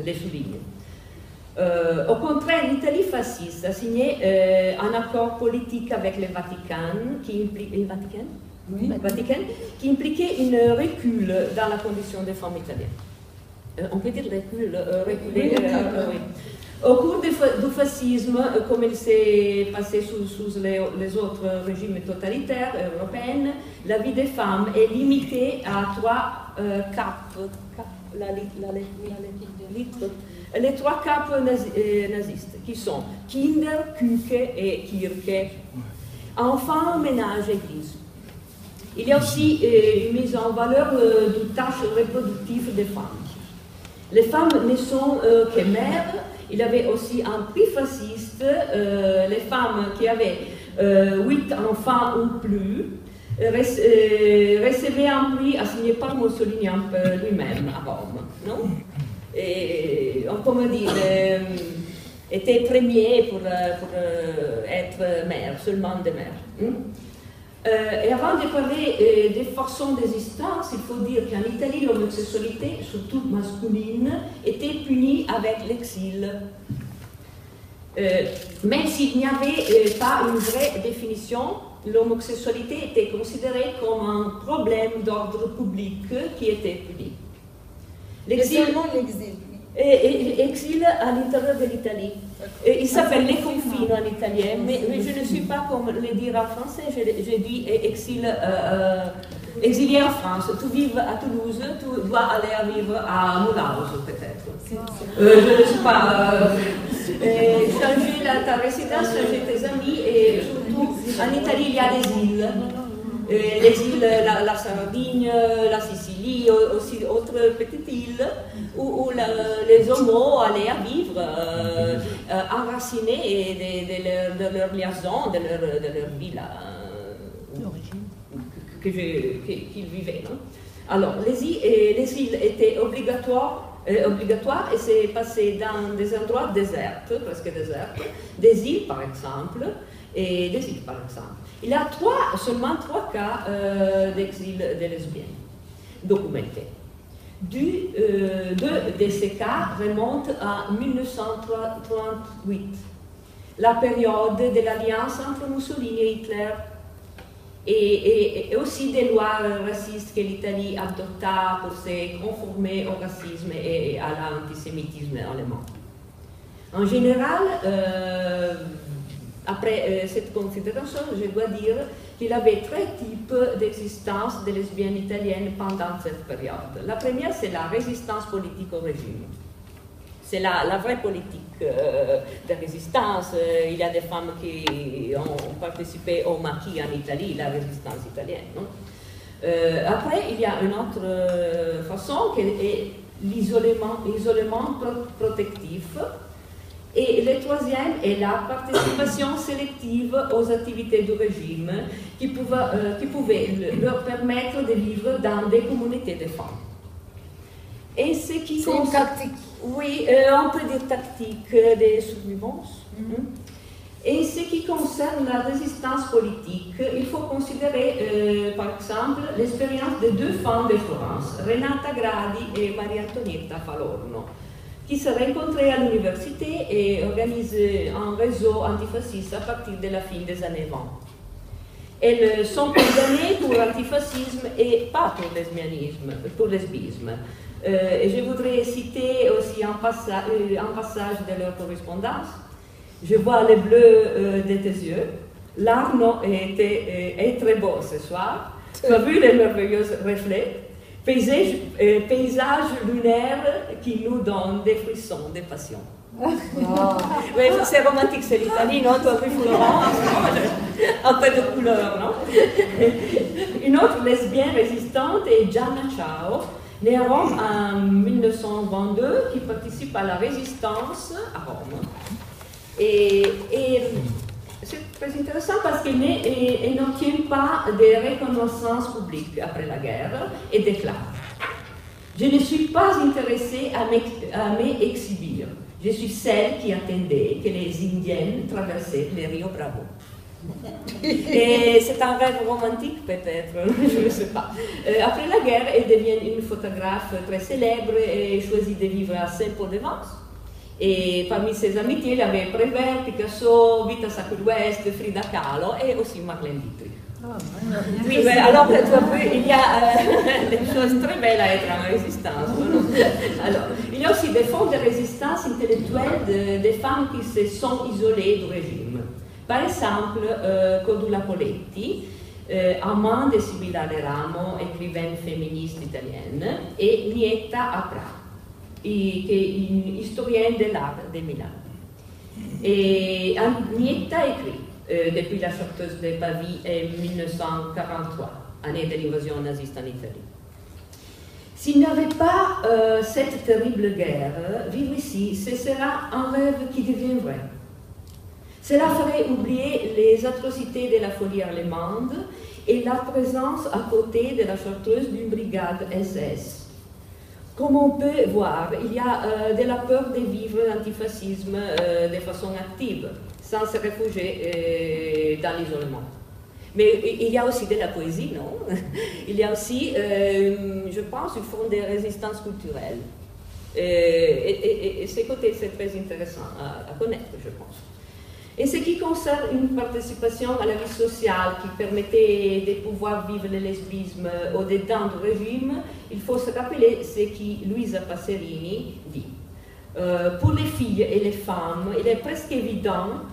les souligne. Au contraire, l'Italie fasciste a signé un accord politique avec le Vatican qui impliquait une recul dans la condition des femmes italiennes. On peut dire reculer. Oui. Au cours du fascisme, comme il s'est passé sous les autres régimes totalitaires européens, la vie des femmes est limitée à 3 caps. Les 3 caps nazistes, qui sont Kinder, Küche et Kirche. Enfants, ménage, église. Il y a aussi une mise en valeur des tâches reproductives des femmes. Les femmes ne sont que mères. Il y avait aussi un prix fasciste. Les femmes qui avaient 8 enfants ou plus recevaient un prix assigné par Mussolini lui-même à Rome. Non? Et on peut dire, était premier pour être mère, seulement des mères. Et avant de parler des façons d'existence, il faut dire qu'en Italie, l'homosexualité, surtout masculine, était punie avec l'exil. Même s'il n'y avait pas une vraie définition, l'homosexualité était considérée comme un problème d'ordre public qui était puni. L'exil. Exil à l'intérieur de l'Italie. Il s'appelle Les Confines en italien, mais je ne suis pas comme le dire en français, j'ai dit exilé en France. Tu vis à Toulouse, tu dois aller vivre à Mulhouse peut-être. Je ne sais pas. Changer ta résidence, changer tes amis, et surtout en Italie il y a des îles. Les îles, la Sardaigne, la Sicile, aussi d'autres petites îles où les homos allaient à vivre enracinés de leur liaison, de leur vie qu'ils vivaient. Non? Alors, les îles étaient obligatoires et c'est passé dans des endroits déserts, presque déserts, des îles par exemple, et des îles par exemple. Il y a seulement trois cas d'exil des lesbiennes documentés. Deux de ces cas remontent à 1938, la période de l'alliance entre Mussolini et Hitler, et aussi des lois racistes que l'Italie adopta pour se conformer au racisme et à l'antisémitisme allemand. En général, après cette considération, je dois dire qu'il y avait trois types d'existence des lesbiennes italiennes pendant cette période. La première, c'est la résistance politique au régime. C'est la vraie politique de résistance. Il y a des femmes qui ont participé au maquis en Italie, la résistance italienne. Non? Après, il y a une autre façon qui est l'isolement protectif. Et le troisième est la participation sélective aux activités du régime qui pouvaient leur permettre de vivre dans des communautés de femmes. Et ce qui c'est une tactique. Oui, on peut dire tactique de survivance. Et ce qui concerne la résistance politique, il faut considérer par exemple l'expérience de deux femmes de Florence, Renata Gradi et Maria Antonietta Falorno, qui se rencontraient à l'université et organisaient un réseau antifasciste à partir de la fin des années 20. Elles sont condamnées pour antifascisme et pas pour lesbianisme, pour lesbisme. Et je voudrais citer aussi un passage de leur correspondance. Je vois le bleu de tes yeux. L'Arno est très beau ce soir. Tu as vu les merveilleux reflets? Paysage lunaire qui nous donne des frissons, des passions. Oh. Oui, c'est romantique, c'est l'Italie, non? Tu as vu Florence, un peu de couleur, non? Une autre lesbienne résistante est Gianna Ciao, née à Rome en 1922, qui participe à la résistance à Rome. Et c'est très intéressant parce qu'elle n'obtient pas de reconnaissance publique après la guerre et déclare: je ne suis pas intéressée à m'exhibir. Je suis celle qui attendait que les Indiennes traversaient le Rio Bravo. Et c'est un rêve romantique peut-être, je ne sais pas. Après la guerre, elle devient une photographe très célèbre et choisit de vivre à Saint-Paul-de-Vence. Et parmi ses amitiés, il y avait Prévert, Picasso, Vita Saccul-West, Frida Kahlo et aussi Marlène Dietrich. Oui, mais alors tu as vu, il y a des choses très belles à être en résistance. Alors, il y a aussi des formes de résistance intellectuelle des femmes qui se sont isolées du régime. Par exemple, Cordula Poletti, amant de Sibilla Leramo, écrivaine féministe italienne, et Nietta Apra, qui est une historienne de l'art de Milan. Et Nietta écrit depuis la Chartreuse de Pavie en 1943, année de l'invasion naziste en Italie. S'il n'y avait pas cette terrible guerre, vivre ici, ce sera un rêve qui devient vrai. Cela ferait oublier les atrocités de la folie allemande et la présence à côté de la Chartreuse d'une brigade SS. Comme on peut voir, il y a de la peur de vivre l'antifascisme de façon active, sans se réfugier dans l'isolement. Mais il y a aussi de la poésie, non? Il y a aussi, je pense, une forme de résistance culturelle. Et ce côté, c'est très intéressant à connaître, je pense. Et ce qui concerne une participation à la vie sociale qui permettait de pouvoir vivre le lesbisme au-dedans du régime, il faut se rappeler ce que Luisa Passerini dit. Pour les filles et les femmes, il est presque évident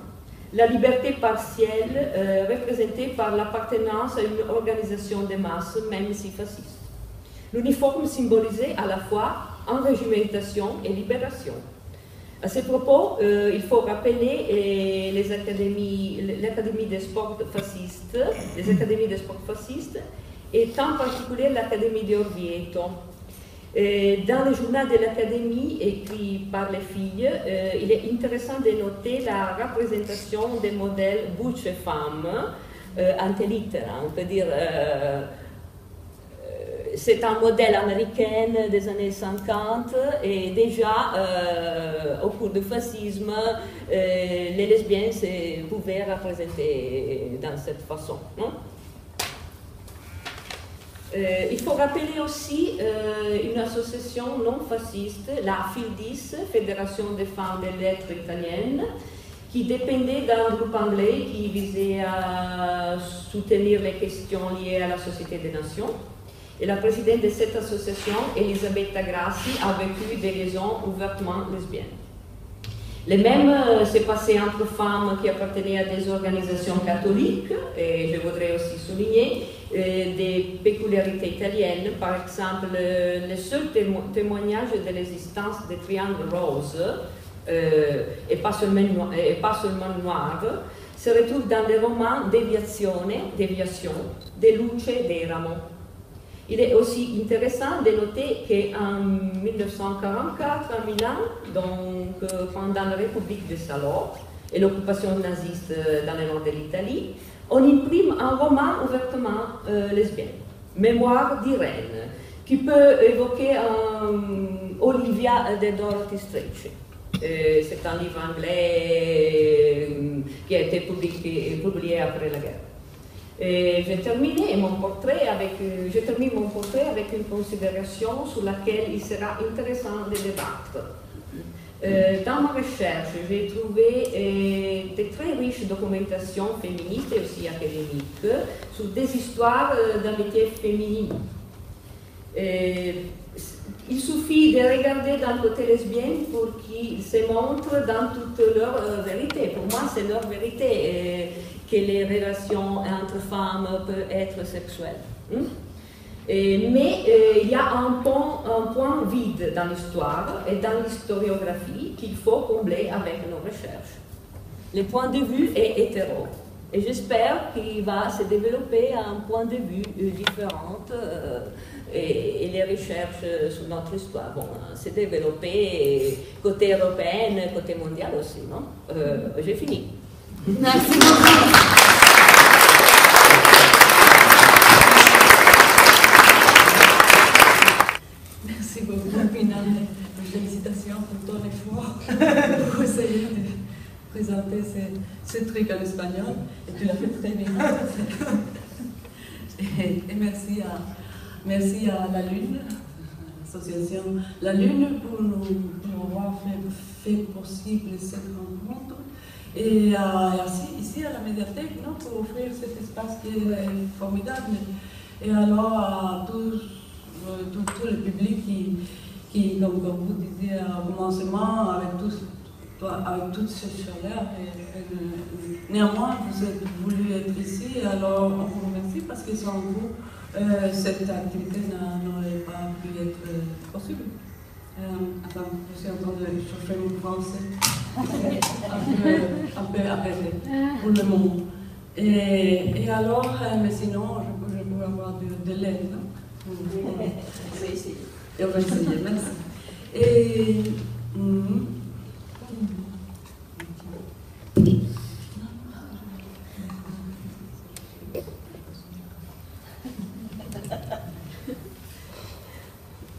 la liberté partielle représentée par l'appartenance à une organisation de masse, même si fasciste. L'uniforme symbolisait à la fois enrégimentation et libération. À ce propos, il faut rappeler l'Académie des sports fascistes, les académies des sports fascistes, et en particulier l'Académie de Orvieto. Dans le journal de l'Académie, écrit par les filles, il est intéressant de noter la représentation des modèles butch et femmes ante litteram, on peut dire. C'est un modèle américain des années 50 et déjà au cours du fascisme, les lesbiennes se pouvaient représenter dans cette façon. Non? Il faut rappeler aussi une association non fasciste, la FILDIS, Fédération des femmes des lettres italiennes, qui dépendait d'un groupe anglais qui visait à soutenir les questions liées à la Société des Nations. Et la présidente de cette association, Elisabetta Grassi, a vécu des liaisons ouvertement lesbiennes. Le même s'est passé entre femmes qui appartenaient à des organisations catholiques, et je voudrais aussi souligner des péculiarités italiennes, par exemple le seul témoignage de l'existence des triangles roses, et pas seulement noirs, se retrouve dans le roman Déviation, de Luce d'Eramo. Il est aussi intéressant de noter qu'en 1944, à Milan, donc pendant la République de Salò et l'occupation naziste dans le nord de l'Italie, on imprime un roman ouvertement lesbien, Mémoire d'Irène, qui peut évoquer Olivia de Dorothy Strachey. C'est un livre anglais qui a été publié après la guerre. Et je termine mon portrait avec une considération sur laquelle il sera intéressant de débattre. Dans ma recherche, j'ai trouvé de très riches documentations féministes et aussi académiques sur des histoires d'amitié féminine. Il suffit de regarder d'un côté lesbienne pour qu'ils se montrent dans toute leur vérité. Pour moi, c'est leur vérité que les relations entre femmes peuvent être sexuelles. Mais il y a un point vide dans l'histoire et dans l'historiographie qu'il faut combler avec nos recherches. Le point de vue est hétéro. Et j'espère qu'il va se développer un point de vue différent et les recherches sur notre histoire vont se développer côté européen, côté mondial aussi. Non? J'ai fini. Merci beaucoup. Merci beaucoup, Pina. Félicitations pour ton effort pour essayer de présenter ce truc en espagnol. Et tu l'as fait très bien. Et merci à la Lune, l'association La Lune, pour nous avoir fait possible cette rencontre. Et ici à la médiathèque, non, pour offrir cet espace qui est formidable. Et alors à tout le public qui comme vous disiez au commencement, avec toute cette chaleur. Néanmoins, vous êtes voulu être ici, alors on vous remercie parce que sans vous, cette activité n'aurait pas pu être possible. Attends, je suis en train de chauffer mon français. un peu apaisé pour le moment. Et alors, mais sinon, je peux avoir de l'aide. On va essayer. Et on va essayer, merci. Et.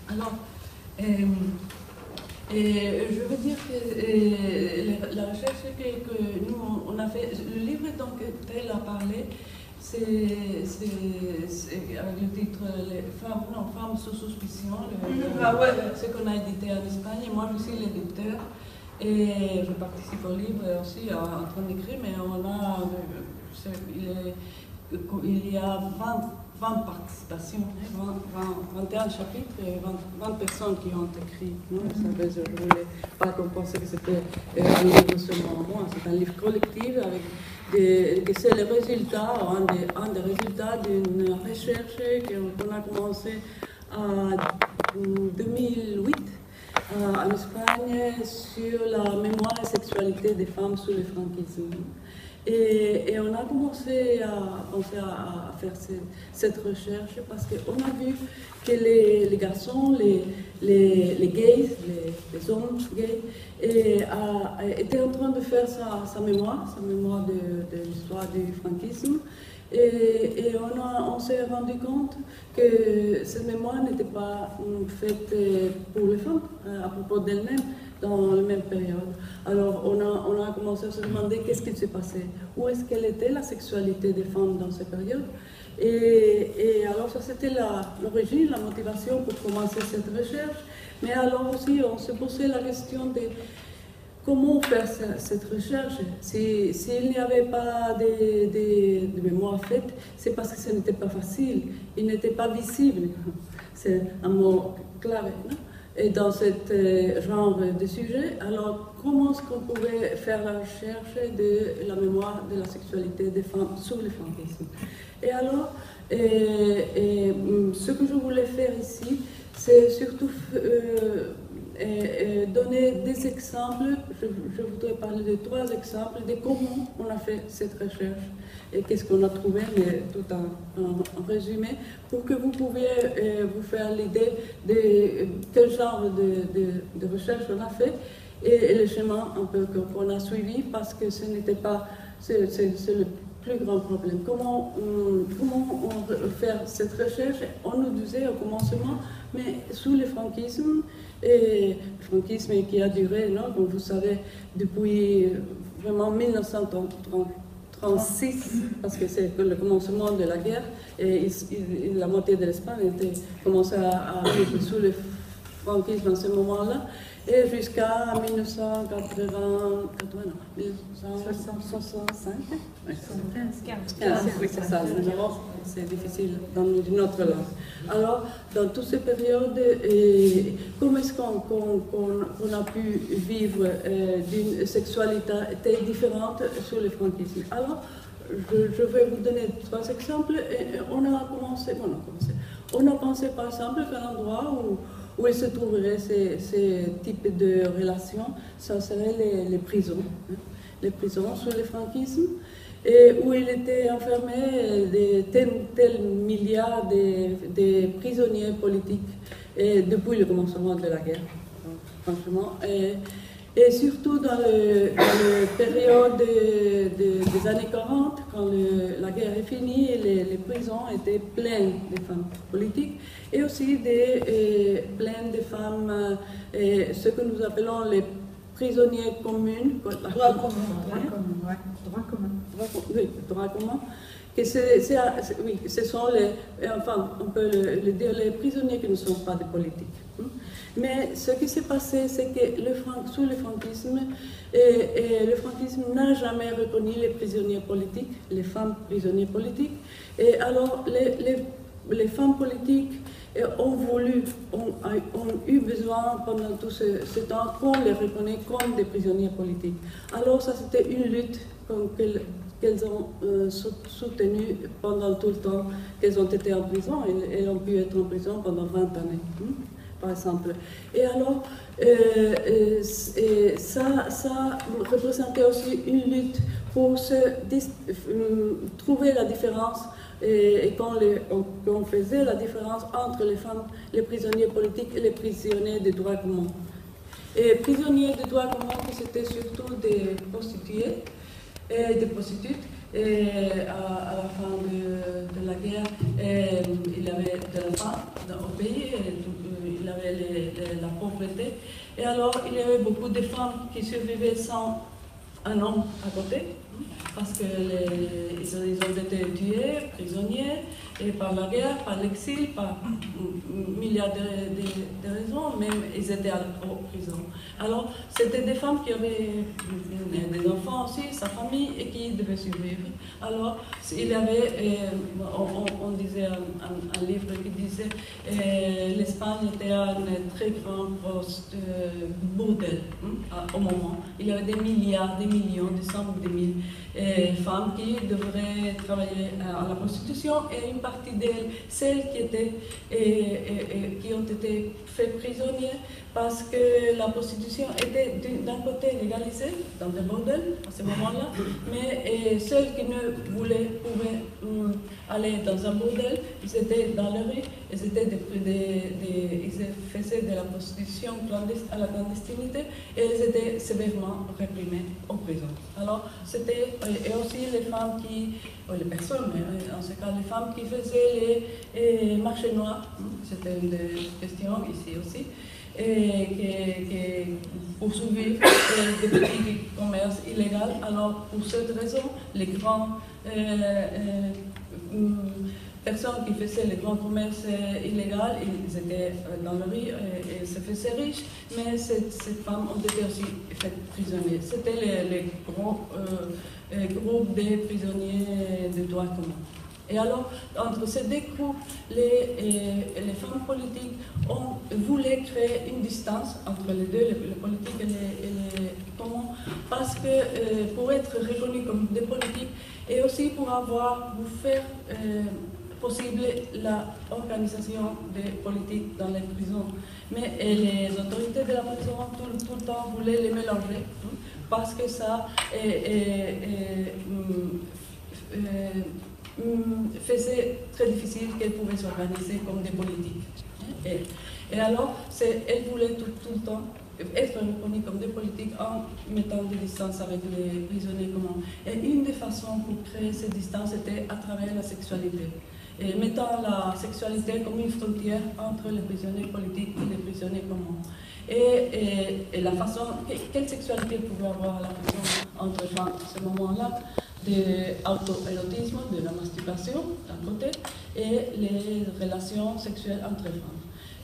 Alors, je veux dire que la recherche que nous on a fait, le livre dont elle a parlé, c'est avec le titre Femmes sous suspicion, ce qu'on a édité en Espagne. Moi je suis l'éditeur et je participe au livre aussi en train d'écrire, mais il y a 20 20 participations, 21 chapitres et 20 personnes qui ont écrit. Non, je ne voulais pas qu'on pense que c'était un livre seulement moi, c'est un livre collectif avec c'est le résultat, un des résultats d'une recherche qu'on a commencé en 2008 en Espagne sur la mémoire et sexualité des femmes sous le franquisme. Et on a commencé à penser à faire cette recherche parce qu'on a vu que les garçons, les gays, les hommes gays, étaient en train de faire sa mémoire de l'histoire du franquisme. Et on s'est rendu compte que cette mémoire n'était pas faite pour les femmes, à propos d'elles-mêmes, dans la même période. Alors on a commencé à se demander qu'est-ce qui s'est passé, où est-ce qu'elle était la sexualité des femmes dans cette période. Et alors ça c'était l'origine, la motivation pour commencer cette recherche. Mais alors aussi on se posait la question de comment faire cette recherche. S'il n'y avait pas de mémoire faite, c'est parce que ce n'était pas facile, il n'était pas visible. C'est un mot clave, non? Et dans ce genre de sujet, alors comment est-ce qu'on pouvait faire la recherche de la mémoire de la sexualité des femmes sous le franquisme? Et alors, ce que je voulais faire ici, c'est surtout donner des exemples. Je voudrais parler de 3 exemples de comment on a fait cette recherche et qu'est-ce qu'on a trouvé, mais tout en résumé, pour que vous puissiez vous faire l'idée de quel genre de recherche on a fait et le chemin un peu qu'on a suivi, parce que ce n'était pas, c'est le plus grand problème. Comment faire cette recherche? On nous disait au commencement, mais sous le franquisme, et le franquisme qui a duré, non, comme vous savez, depuis vraiment 1936, parce que c'est le commencement de la guerre, et la moitié de l'Espagne était commencé à vivre sous le franquisme à ce moment-là, et jusqu'à 1965. Oui, c'est ça, le numéro, c'est difficile dans une autre langue. Alors, dans toutes ces périodes, comment est-ce qu'on a pu vivre d'une sexualité différente sous le franquisme? Alors, je vais vous donner 3 exemples. On a pensé par exemple qu'un endroit où il se trouverait ces types de relations, ça serait les prisons. Les prisons sous le franquisme, et où il était enfermé tel milliard de prisonniers politiques depuis le commencement de la guerre, franchement. Et surtout dans la période des années 40, quand la guerre est finie, les prisons étaient pleines de femmes politiques et aussi pleines de femmes, ce que nous appelons les prisonniers communs. Droit commun. Oui, droit commun. Que ce sont on peut le dire, les prisonniers qui ne sont pas des politiques. Mais ce qui s'est passé, c'est que sous le franquisme, le franquisme n'a jamais reconnu les prisonniers politiques, les femmes prisonnières politiques. Et alors, les femmes politiques ont eu besoin pendant tout ce temps qu'on les reconnaisse comme des prisonniers politiques. Alors, ça, c'était une lutte qu'elles ont soutenue pendant tout le temps qu'elles ont été en prison. Elles ont pu être en prison pendant 20 années. Par exemple. Et alors, ça représentait aussi une lutte pour trouver la différence, et quand on faisait la différence entre les femmes, les prisonniers politiques et les prisonniers de droit commun. Et prisonniers de droit commun, c'était surtout des prostituées et des prostitutes. Et à la fin de la guerre, il y avait de la faim au pays, il y avait la pauvreté. Et alors, il y avait beaucoup de femmes qui survivaient sans un homme à côté, parce qu'ils ont été tués, prisonniers, et par la guerre, par l'exil, par milliards de raisons, même ils étaient en prison. Alors, c'était des femmes qui avaient des enfants aussi, sa famille, et qui devaient survivre. Alors, il y avait, on disait un livre qui disait l'Espagne était un très grand poste bordel au moment. Il y avait des milliards, des millions, des centaines de mille femmes qui devraient travailler à la prostitution, et une partie d'elles, celles qui ont été faites prisonnières parce que la prostitution était d'un côté légalisée dans des bordels à ce moment-là, mais celles qui ne pouvaient aller dans un bordel, ils étaient dans la rue, ils faisaient de la prostitution à la clandestinité, et ils étaient sévèrement réprimés en prison. Alors, c'était, et aussi les femmes les personnes, mais en ce cas les femmes qui faisaient les marchés noirs, c'était une des questions ici aussi, et pour survivre des petits commerces illégaux. Alors, pour cette raison, les grands personnes qui faisaient les grands commerces illégaux, ils étaient dans la rue et se faisaient riches, mais ces femmes ont été aussi faites prisonnières. C'était les grands groupes de prisonniers de droit commun. Et alors, entre ces deux groupes, les femmes politiques voulaient créer une distance entre les deux, les politiques et les communs, parce que pour être reconnus comme des politiques, et aussi pour faire possible l'organisation des politiques dans les prisons. Mais les autorités de la prison tout le temps voulaient les mélanger, parce que ça faisait très difficile qu'elles pouvaient s'organiser comme des politiques. Et alors, elles voulaient tout le temps être reconnues comme des politiques en mettant des distances avec les prisonniers communs. Et une des façons pour créer cette distance était à travers la sexualité. Et mettant la sexualité comme une frontière entre les prisonniers politiques et les prisonniers communs. Et la façon, quelle sexualité pouvait avoir à la prison entre les femmes à ce moment-là, de l'auto-érotisme, de la masturbation d'un côté, et les relations sexuelles entre les femmes.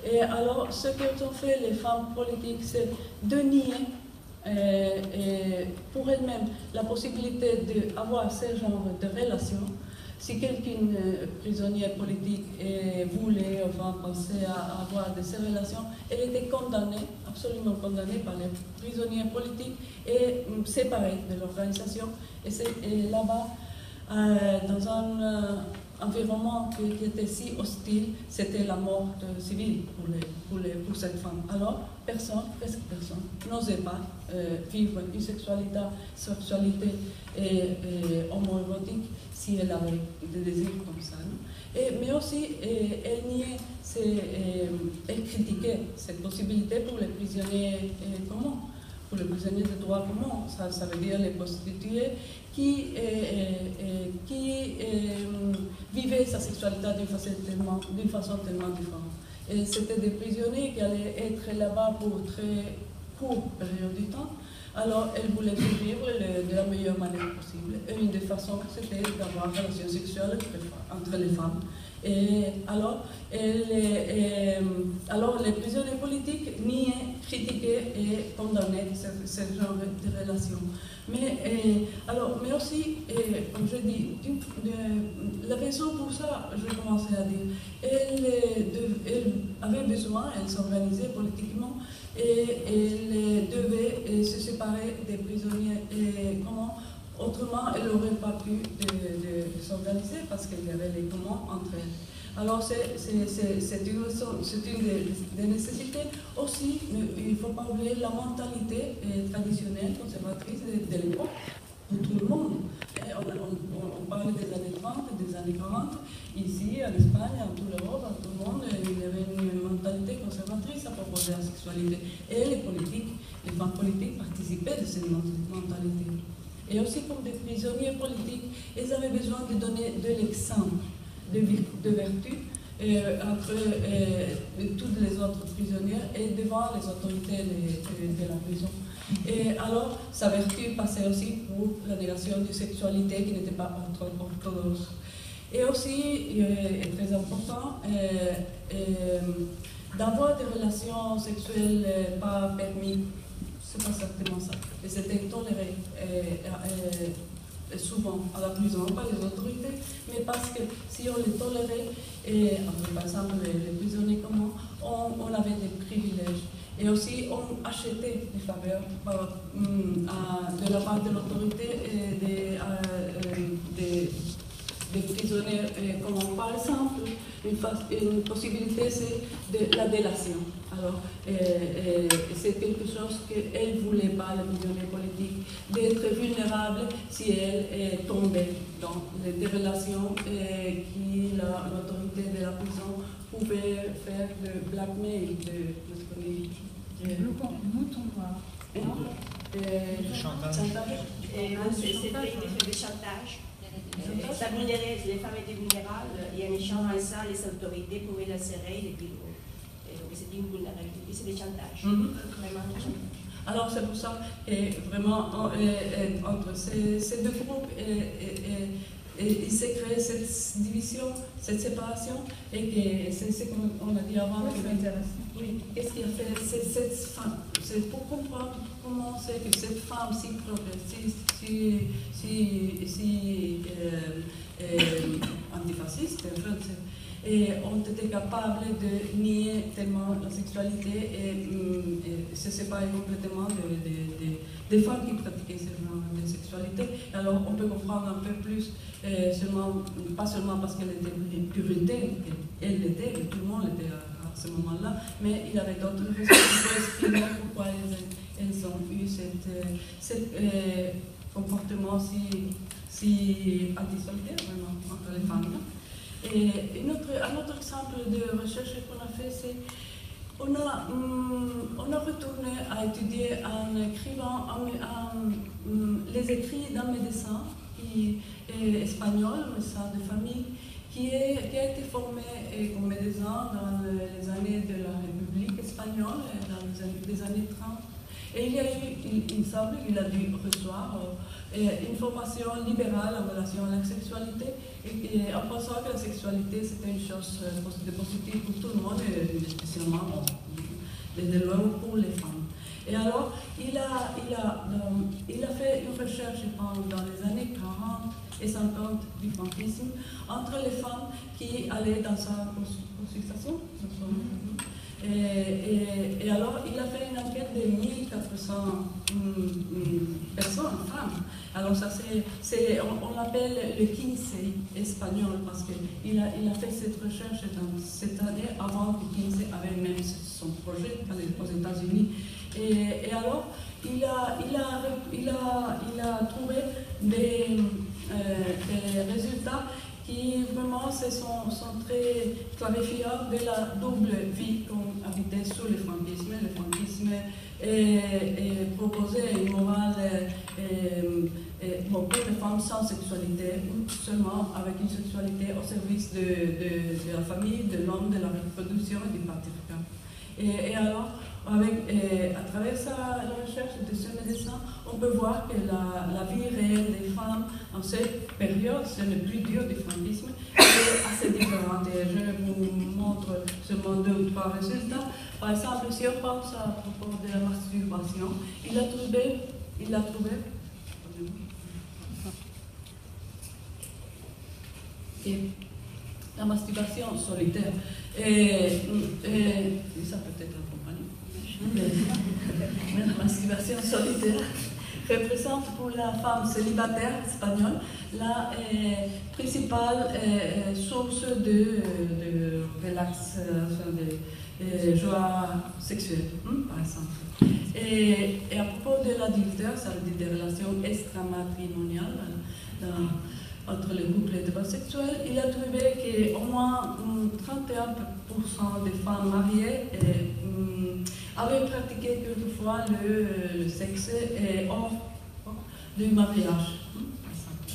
Et alors, ce qu'elles ont fait, les femmes politiques, c'est de nier pour elles-mêmes la possibilité d'avoir ce genre de relations. Si quelqu'un prisonnier politique voulait penser à avoir de ces relations, elle était condamnée, absolument condamnée par les prisonniers politiques et séparée de l'organisation. Et là-bas, dans un environnement qui était si hostile, c'était la mort civile pour cette femme. Alors, presque personne, n'osait pas vivre une sexualité homo-érotique si elle avait des désirs comme ça. Mais aussi, elle niait, elle critiquait cette possibilité pour les prisonniers communs. Pour les prisonniers de droit commun, ça veut dire les prostituées qui vivaient sa sexualité d'une façon tellement différente. Et c'était des prisonniers qui allaient être là-bas pour très courte période de temps. Alors, elles voulaient vivre de la meilleure manière possible. Et une des façons, c'était d'avoir une relation sexuelle entre les femmes. Et alors, les prisonniers politiques niaient, critiquaient et condamnaient ce genre de relations. Mais aussi, comme je dis, la raison pour ça, je commençais à dire, elle avait besoin, elle s'organisait politiquement et elle devait se séparer des prisonniers. Et comment autrement, elle n'aurait pas pu de s'organiser parce qu'il y avait les communs entre elles. Alors, c'est une des nécessités. Aussi, il ne faut pas oublier la mentalité traditionnelle, conservatrice de l'époque, pour tout le monde. On parle des années 30, des années 40. Ici, en Espagne, en toute l'Europe, en tout le monde, il y avait une mentalité conservatrice à propos de la sexualité. Et les femmes politiques participaient de cette mentalité. Et aussi comme des prisonniers politiques, ils avaient besoin de donner de l'exemple de vertu entre toutes les autres prisonnières et devant les autorités de la prison. Et alors, sa vertu passait aussi pour la négation de sexualité qui n'était pas orthodoxe. Et aussi, très important, d'avoir des relations sexuelles pas permis, c'est pas certainement ça. Et c'était toléré souvent à la prison, pas les autorités, mais parce que si on les tolérait, par exemple les prisonniers communs, on avait des privilèges. Et aussi, on achetait des faveurs de la part de l'autorité des prisonniers communs. Par exemple, une possibilité, c'est de la délation. Alors, c'est quelque chose qu'elle ne voulait pas, la prisonnière politique, d'être vulnérable si elle tombait dans des relations qui l'autorité de la prison pouvait faire de blackmail, Mouton noir. Chantage. C'est le chantage. Ça vulnérait, les femmes étaient vulnérables et en échange de ça, les autorités pouvaient la serrer et puis c'était une vulnérabilité, c'est le chantage. Vraiment le chantage. Alors c'est pour ça que vraiment entre ces deux groupes, il s'est créé cette division, cette séparation, et que c'est ce qu'on a dit avant. Oui, qu'est-ce qui a fait cette femme? C'est pour comprendre comment c'est que cette femme si progressiste, si antifasciste, en fait, et ont été capables de nier tellement la sexualité et se séparer complètement des femmes qui pratiquaient ce genre de sexualité. Alors on peut comprendre un peu plus, pas seulement parce qu'elle était puritaine, elle l'était, tout le monde l'était à ce moment-là, mais il y avait d'autres raisons pour expliquer pourquoi elles ont eu ce comportement si antisolidaire vraiment entre les femmes. Et un autre exemple de recherche qu'on a fait, c'est on a retourné à étudier en écrivant les écrits d'un médecin espagnol, médecin de famille, qui a été formé comme médecin dans les années de la République espagnole, dans les années 30. Et il semble qu'il a dû recevoir une formation libérale en relation à la sexualité, et en pensant que la sexualité c'était une chose positive pour tout le monde, et spécialement de loin pour les femmes. Et alors, il a fait une recherche dans les années 40 et 50 du franquisme entre les femmes qui allaient dans sa consultation. Et alors, il a fait une enquête de 1400 personnes, femmes. Alors, ça, on l'appelle le 15 espagnol, parce qu'il a fait cette recherche dans cette année avant que 15 avait même son projet aux États-Unis. Et alors, il a trouvé des résultats qui vraiment sont très clarifiants de la double vie qu'on habitait sous le franquisme. Le franquisme proposait une morale pour les femmes sans sexualité, ou seulement avec une sexualité au service de la famille, de l'homme, de la reproduction et du patriarcat. Et alors, à travers la recherche de ce médecin, on peut voir que la vie réelle des femmes en cette période, c'est le plus dur du franquisme, est assez différente. Et je vous montre seulement 2 ou 3 résultats. Par exemple, si on pense à propos de la masturbation, il a trouvé et la masturbation solitaire, et ça peut être la masturbation solitaire représente pour la femme célibataire espagnole la principale source de relaxation, de joie sexuelle, par exemple. Et à propos de l'adultère, ça veut dire des relations extramatrimoniales entre les couples hétérosexuels, il a trouvé qu'au moins 31% des femmes mariées avaient pratiqué quelquefois le sexe hors du mariage.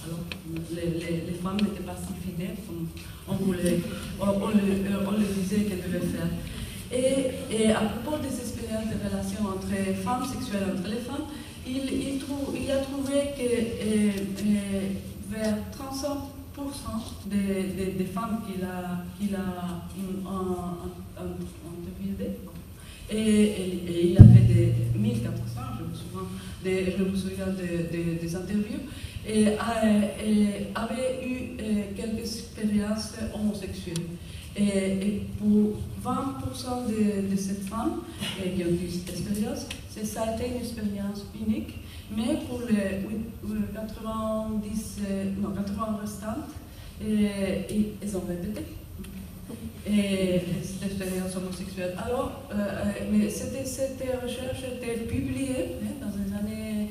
Alors, les femmes n'étaient pas si fidèles comme on le disait qu'elles devaient faire. Et à propos des expériences de relations entre femmes, sexuelles entre les femmes, il a trouvé que vers 35% des femmes qu'il a interviewées, et il a fait des 1400, je me souviens des interviews, et avait eu quelques expériences homosexuelles. Et pour 20% de ces femmes qui ont eu cette expérience, ça a été une expérience unique, mais pour les 80 restantes, ils ont répété. Et cette expérience homosexuelle. Alors, mais cette recherche était publiée dans les années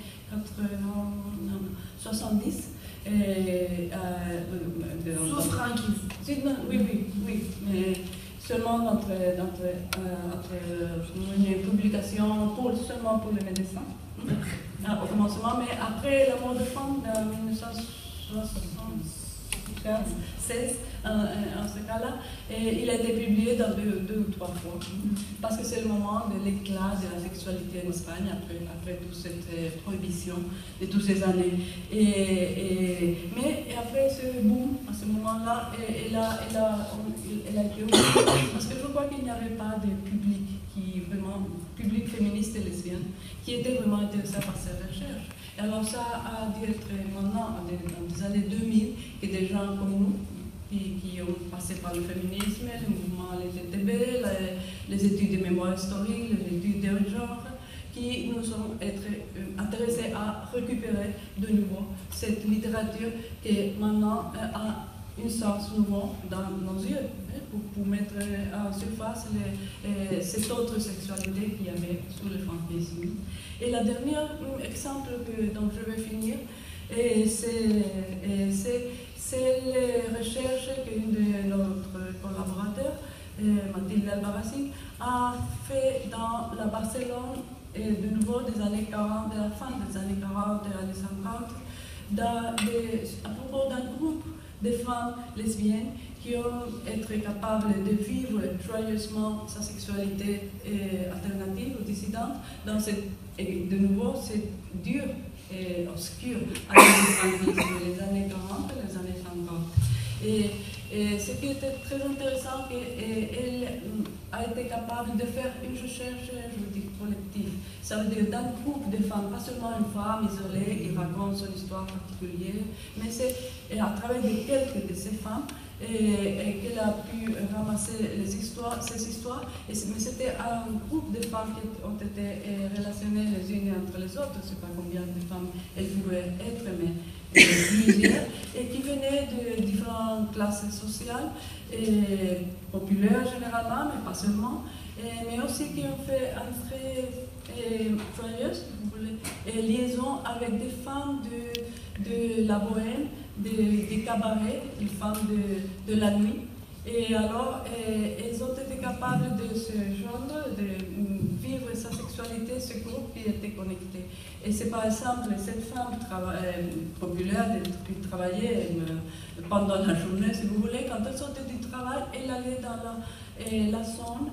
70. Sous franquisme. Oui, mais seulement entre une publication seulement pour les médecins, au commencement, mais après la mort de femme en 1976, en ce cas-là, il a été publié dans deux ou trois fois, parce que c'est le moment de l'éclat de la sexualité en Espagne, après toute cette prohibition de toutes ces années. Mais après ce boom, à ce moment-là, elle a été oubliée, parce que je crois qu'il n'y avait pas de public féministe et lesbienne, qui était vraiment intéressé par ces recherches. Et alors ça a dû être maintenant, dans les années 2000, que des gens comme nous, qui ont passé par le féminisme, le mouvement LGTB, les études de mémoire historique, les études de genre, qui nous ont intéressés à récupérer de nouveau cette littérature qui maintenant a un sens nouveau dans nos yeux, pour mettre en surface cette autre sexualité qu'il y avait sous le franquisme. Et le dernier exemple dont je vais finir, c'est les recherches qu'une de notre collaborateur, Mathilde Albarracín, a fait dans la Barcelone, de nouveau des années 40, de la fin des années 40 et des années 50, à propos d'un groupe de femmes lesbiennes qui ont été capables de vivre joyeusement sa sexualité alternative ou dissidente dans de nouveau cette dure et obscure année les années 40 et les années 50. Et ce qui était très intéressant, qu'elle a été capable de faire une recherche, je veux dire, collective. Ça veut dire d'un groupe de femmes, pas seulement une femme isolée qui raconte son histoire particulière, mais c'est à travers quelques de ces femmes et qu'elle a pu ramasser ces histoires. Mais c'était un groupe de femmes qui ont été relationnées les unes entre les autres. Je ne sais pas combien de femmes elles pouvaient être, mais plusieurs, et qui venaient de différentes classes sociales, et populaires généralement, mais pas seulement, mais aussi qui ont fait une très joyeuse liaison avec des femmes de la bohème, des cabarets, des femmes de la nuit. Et alors, elles ont été capables de se joindre, de vivre sa sexualité, ce groupe qui était connecté. Et c'est par exemple cette femme populaire qui travaillait pendant la journée, si vous voulez, quand elle sortait du travail, elle allait dans la zone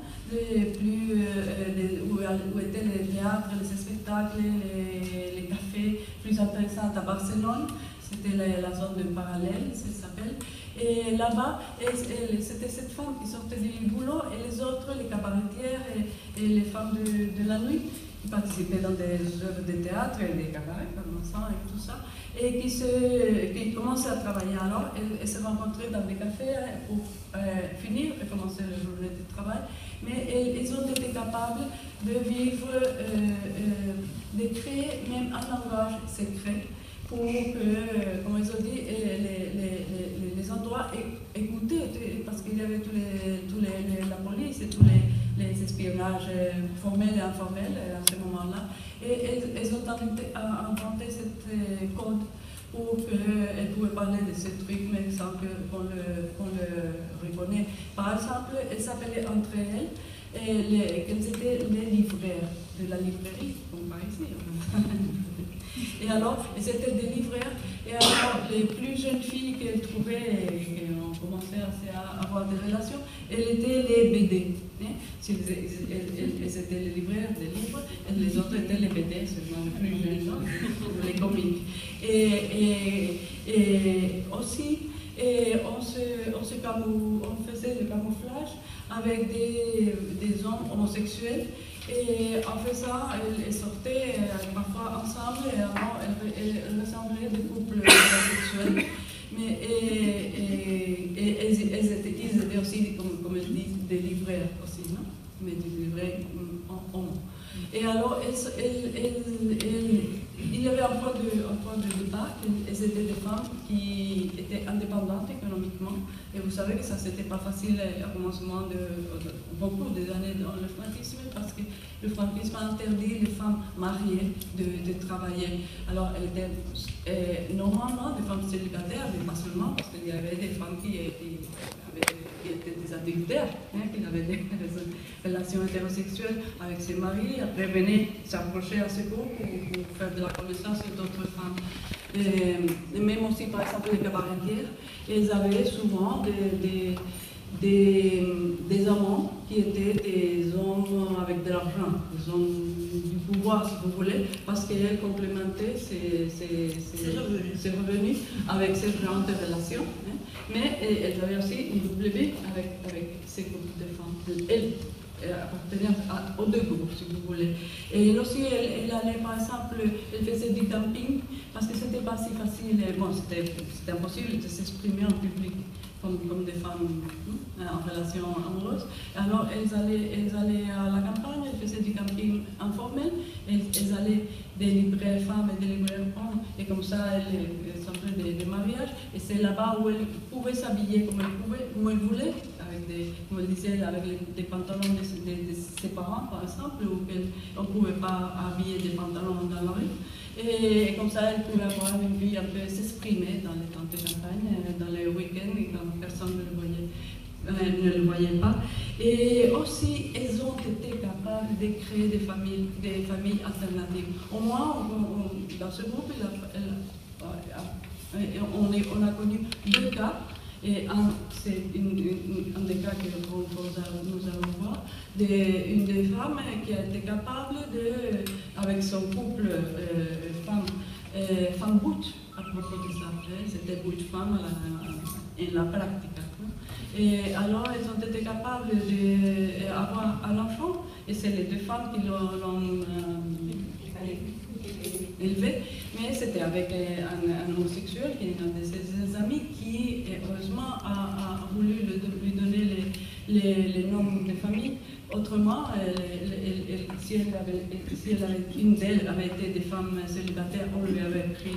où étaient les théâtres, les spectacles, les cafés plus intéressants à Barcelone. C'était la zone de parallèle, ça s'appelle. Et là-bas, c'était cette femme qui sortait du boulot, et les autres, les cabaretières et les femmes de la nuit, qui participaient dans des œuvres de théâtre et des cabarets, commençant et tout ça, et qui commençaient à travailler alors, et se rencontraient dans des cafés pour finir et commencer la journée de travail. Mais elles ont été capables de vivre, de créer même un langage secret, pour que, comme ils ont dit, les endroits écoutés, parce qu'il y avait la police et tous les espionnages formels et informels à ce moment-là. Et elles ont inventé cette code pour qu'elles pouvaient parler de ces trucs, mais sans qu'on le reconnaisse. Par exemple, elles s'appelaient entre elles, qu'elles étaient les libraires de la librairie, comme par ici. Et alors, c'était des libraires. Et alors, les plus jeunes filles qu'elles trouvaient et qui ont commencé à avoir des relations, elles étaient les BD. Hein? Elles étaient les libraires des livres, et les autres étaient les BD, seulement les plus jeunes, les comiques. Et aussi, on faisait le camouflage avec des hommes homosexuels. Et en faisant, elles sortaient parfois ensemble et alors elles ressemblaient à des couples homosexuels. Mais ils étaient aussi, comme elles disent, des libraires aussi, non? Mais des libraires homo. Et alors, il y avait un point de départ, elles étaient des femmes qui étaient indépendantes économiquement. Et vous savez que ça, c'était pas facile au commencement de beaucoup des années dans le franquisme, parce que le franquisme a interdit les femmes mariées de travailler. Alors, elles étaient normalement des femmes célibataires, mais pas seulement, parce qu'il y avait des femmes qui étaient des adultères, hein, qui avaient des relations hétérosexuelles avec ses maris, après venaient s'approcher à ce groupe pour faire de la connaissance d'autres femmes. Et même aussi, par exemple, les cabaretières, elles avaient souvent des amants qui étaient des hommes avec de l'argent, des hommes du pouvoir, si vous voulez, parce qu'elles complémentaient ses revenus avec ce genre de relations. Hein. Mais elles avaient aussi une double vie avec ces groupes de femmes. Elles appartenaient aux deux groupes, si vous voulez. Et elle aussi, elle allait, par exemple, elle faisait du camping, parce que c'était pas si facile, bon, c'était impossible de s'exprimer en public comme des femmes en relation amoureuse. Alors elles allaient à la campagne, elles faisaient du camping informel, elles allaient des libraires femmes et des libraires hommes, et comme ça elles s'entraient des mariages, et c'est là-bas où elles pouvaient s'habiller comme elles voulaient, avec comme elle disait, avec des pantalons de ses parents par exemple, où on ne pouvait pas habiller des pantalons dans la rue. Et comme ça, elles pouvaient avoir une vie un peu s'exprimer dans les temps de campagne, dans les week-ends, quand personne ne le voyait pas. Et aussi, elles ont été capables de créer des familles alternatives. Au moins, dans ce groupe, on a connu deux cas. Et c'est un des cas que nous allons voir, une des femmes qui a été capable avec son couple femme bout, à propos de ça, c'était bout femme en la pratique. Et alors elles ont été capables d'avoir un enfant, et c'est les deux femmes qui l'ont élevé, mais c'était avec un homosexuel qui est un de ses amis qui, heureusement, a voulu lui donner les noms de famille. Autrement, si une d'elles avait été des femmes célibataires, on lui avait pris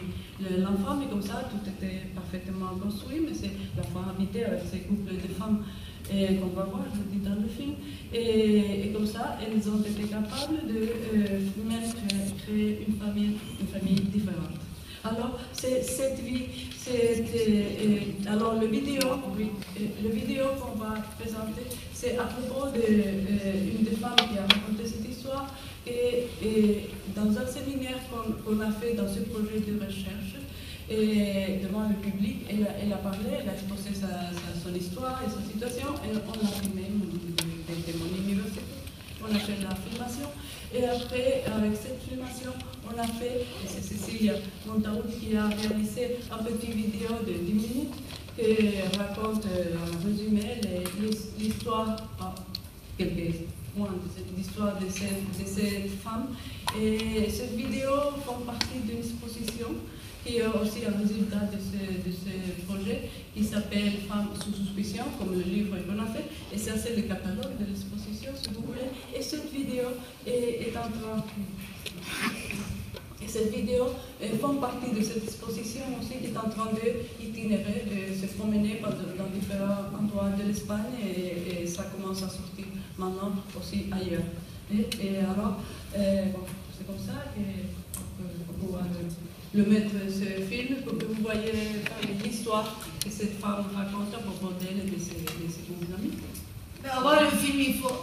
l'enfant, mais comme ça, tout était parfaitement construit, mais c'est la femme habitée avec ces couples de femmes qu'on va voir, je dis dans le film. Et comme ça, elles ont été capables de même créer une famille différente. Alors, cette vie, alors le vidéo qu'on va présenter, c'est à propos d'une des femmes qui a raconté cette histoire, et dans un séminaire qu'on a fait dans ce projet de recherche, et devant le public, elle a parlé, elle a exposé son histoire et sa situation, et on l'a filmé de mon université. On a fait la filmation, et après, avec cette filmation, on a fait, et c'est Cécilia Montaroud qui a réalisé un petit vidéo de 10 minutes qui raconte, en résumé, l'histoire, quelques points de l'histoire de cette femme. Et cette vidéo fait partie d'une exposition qui est aussi un résultat de ce projet qui s'appelle Femmes sous suspicion, comme le livre qu'on a fait. Et ça, c'est le catalogue de l'exposition, si vous voulez. Et cette vidéo est en train. Et cette vidéo fait partie de cette exposition aussi qui est en train d'itinérer, de se promener dans différents endroits de l'Espagne, et ça commence à sortir maintenant aussi ailleurs. Et alors, c'est comme ça qu'on va le mettre ce film pour que vous voyez l'histoire que cette femme raconte à propos d'elle et de ses amis. Mais avant le film, il faut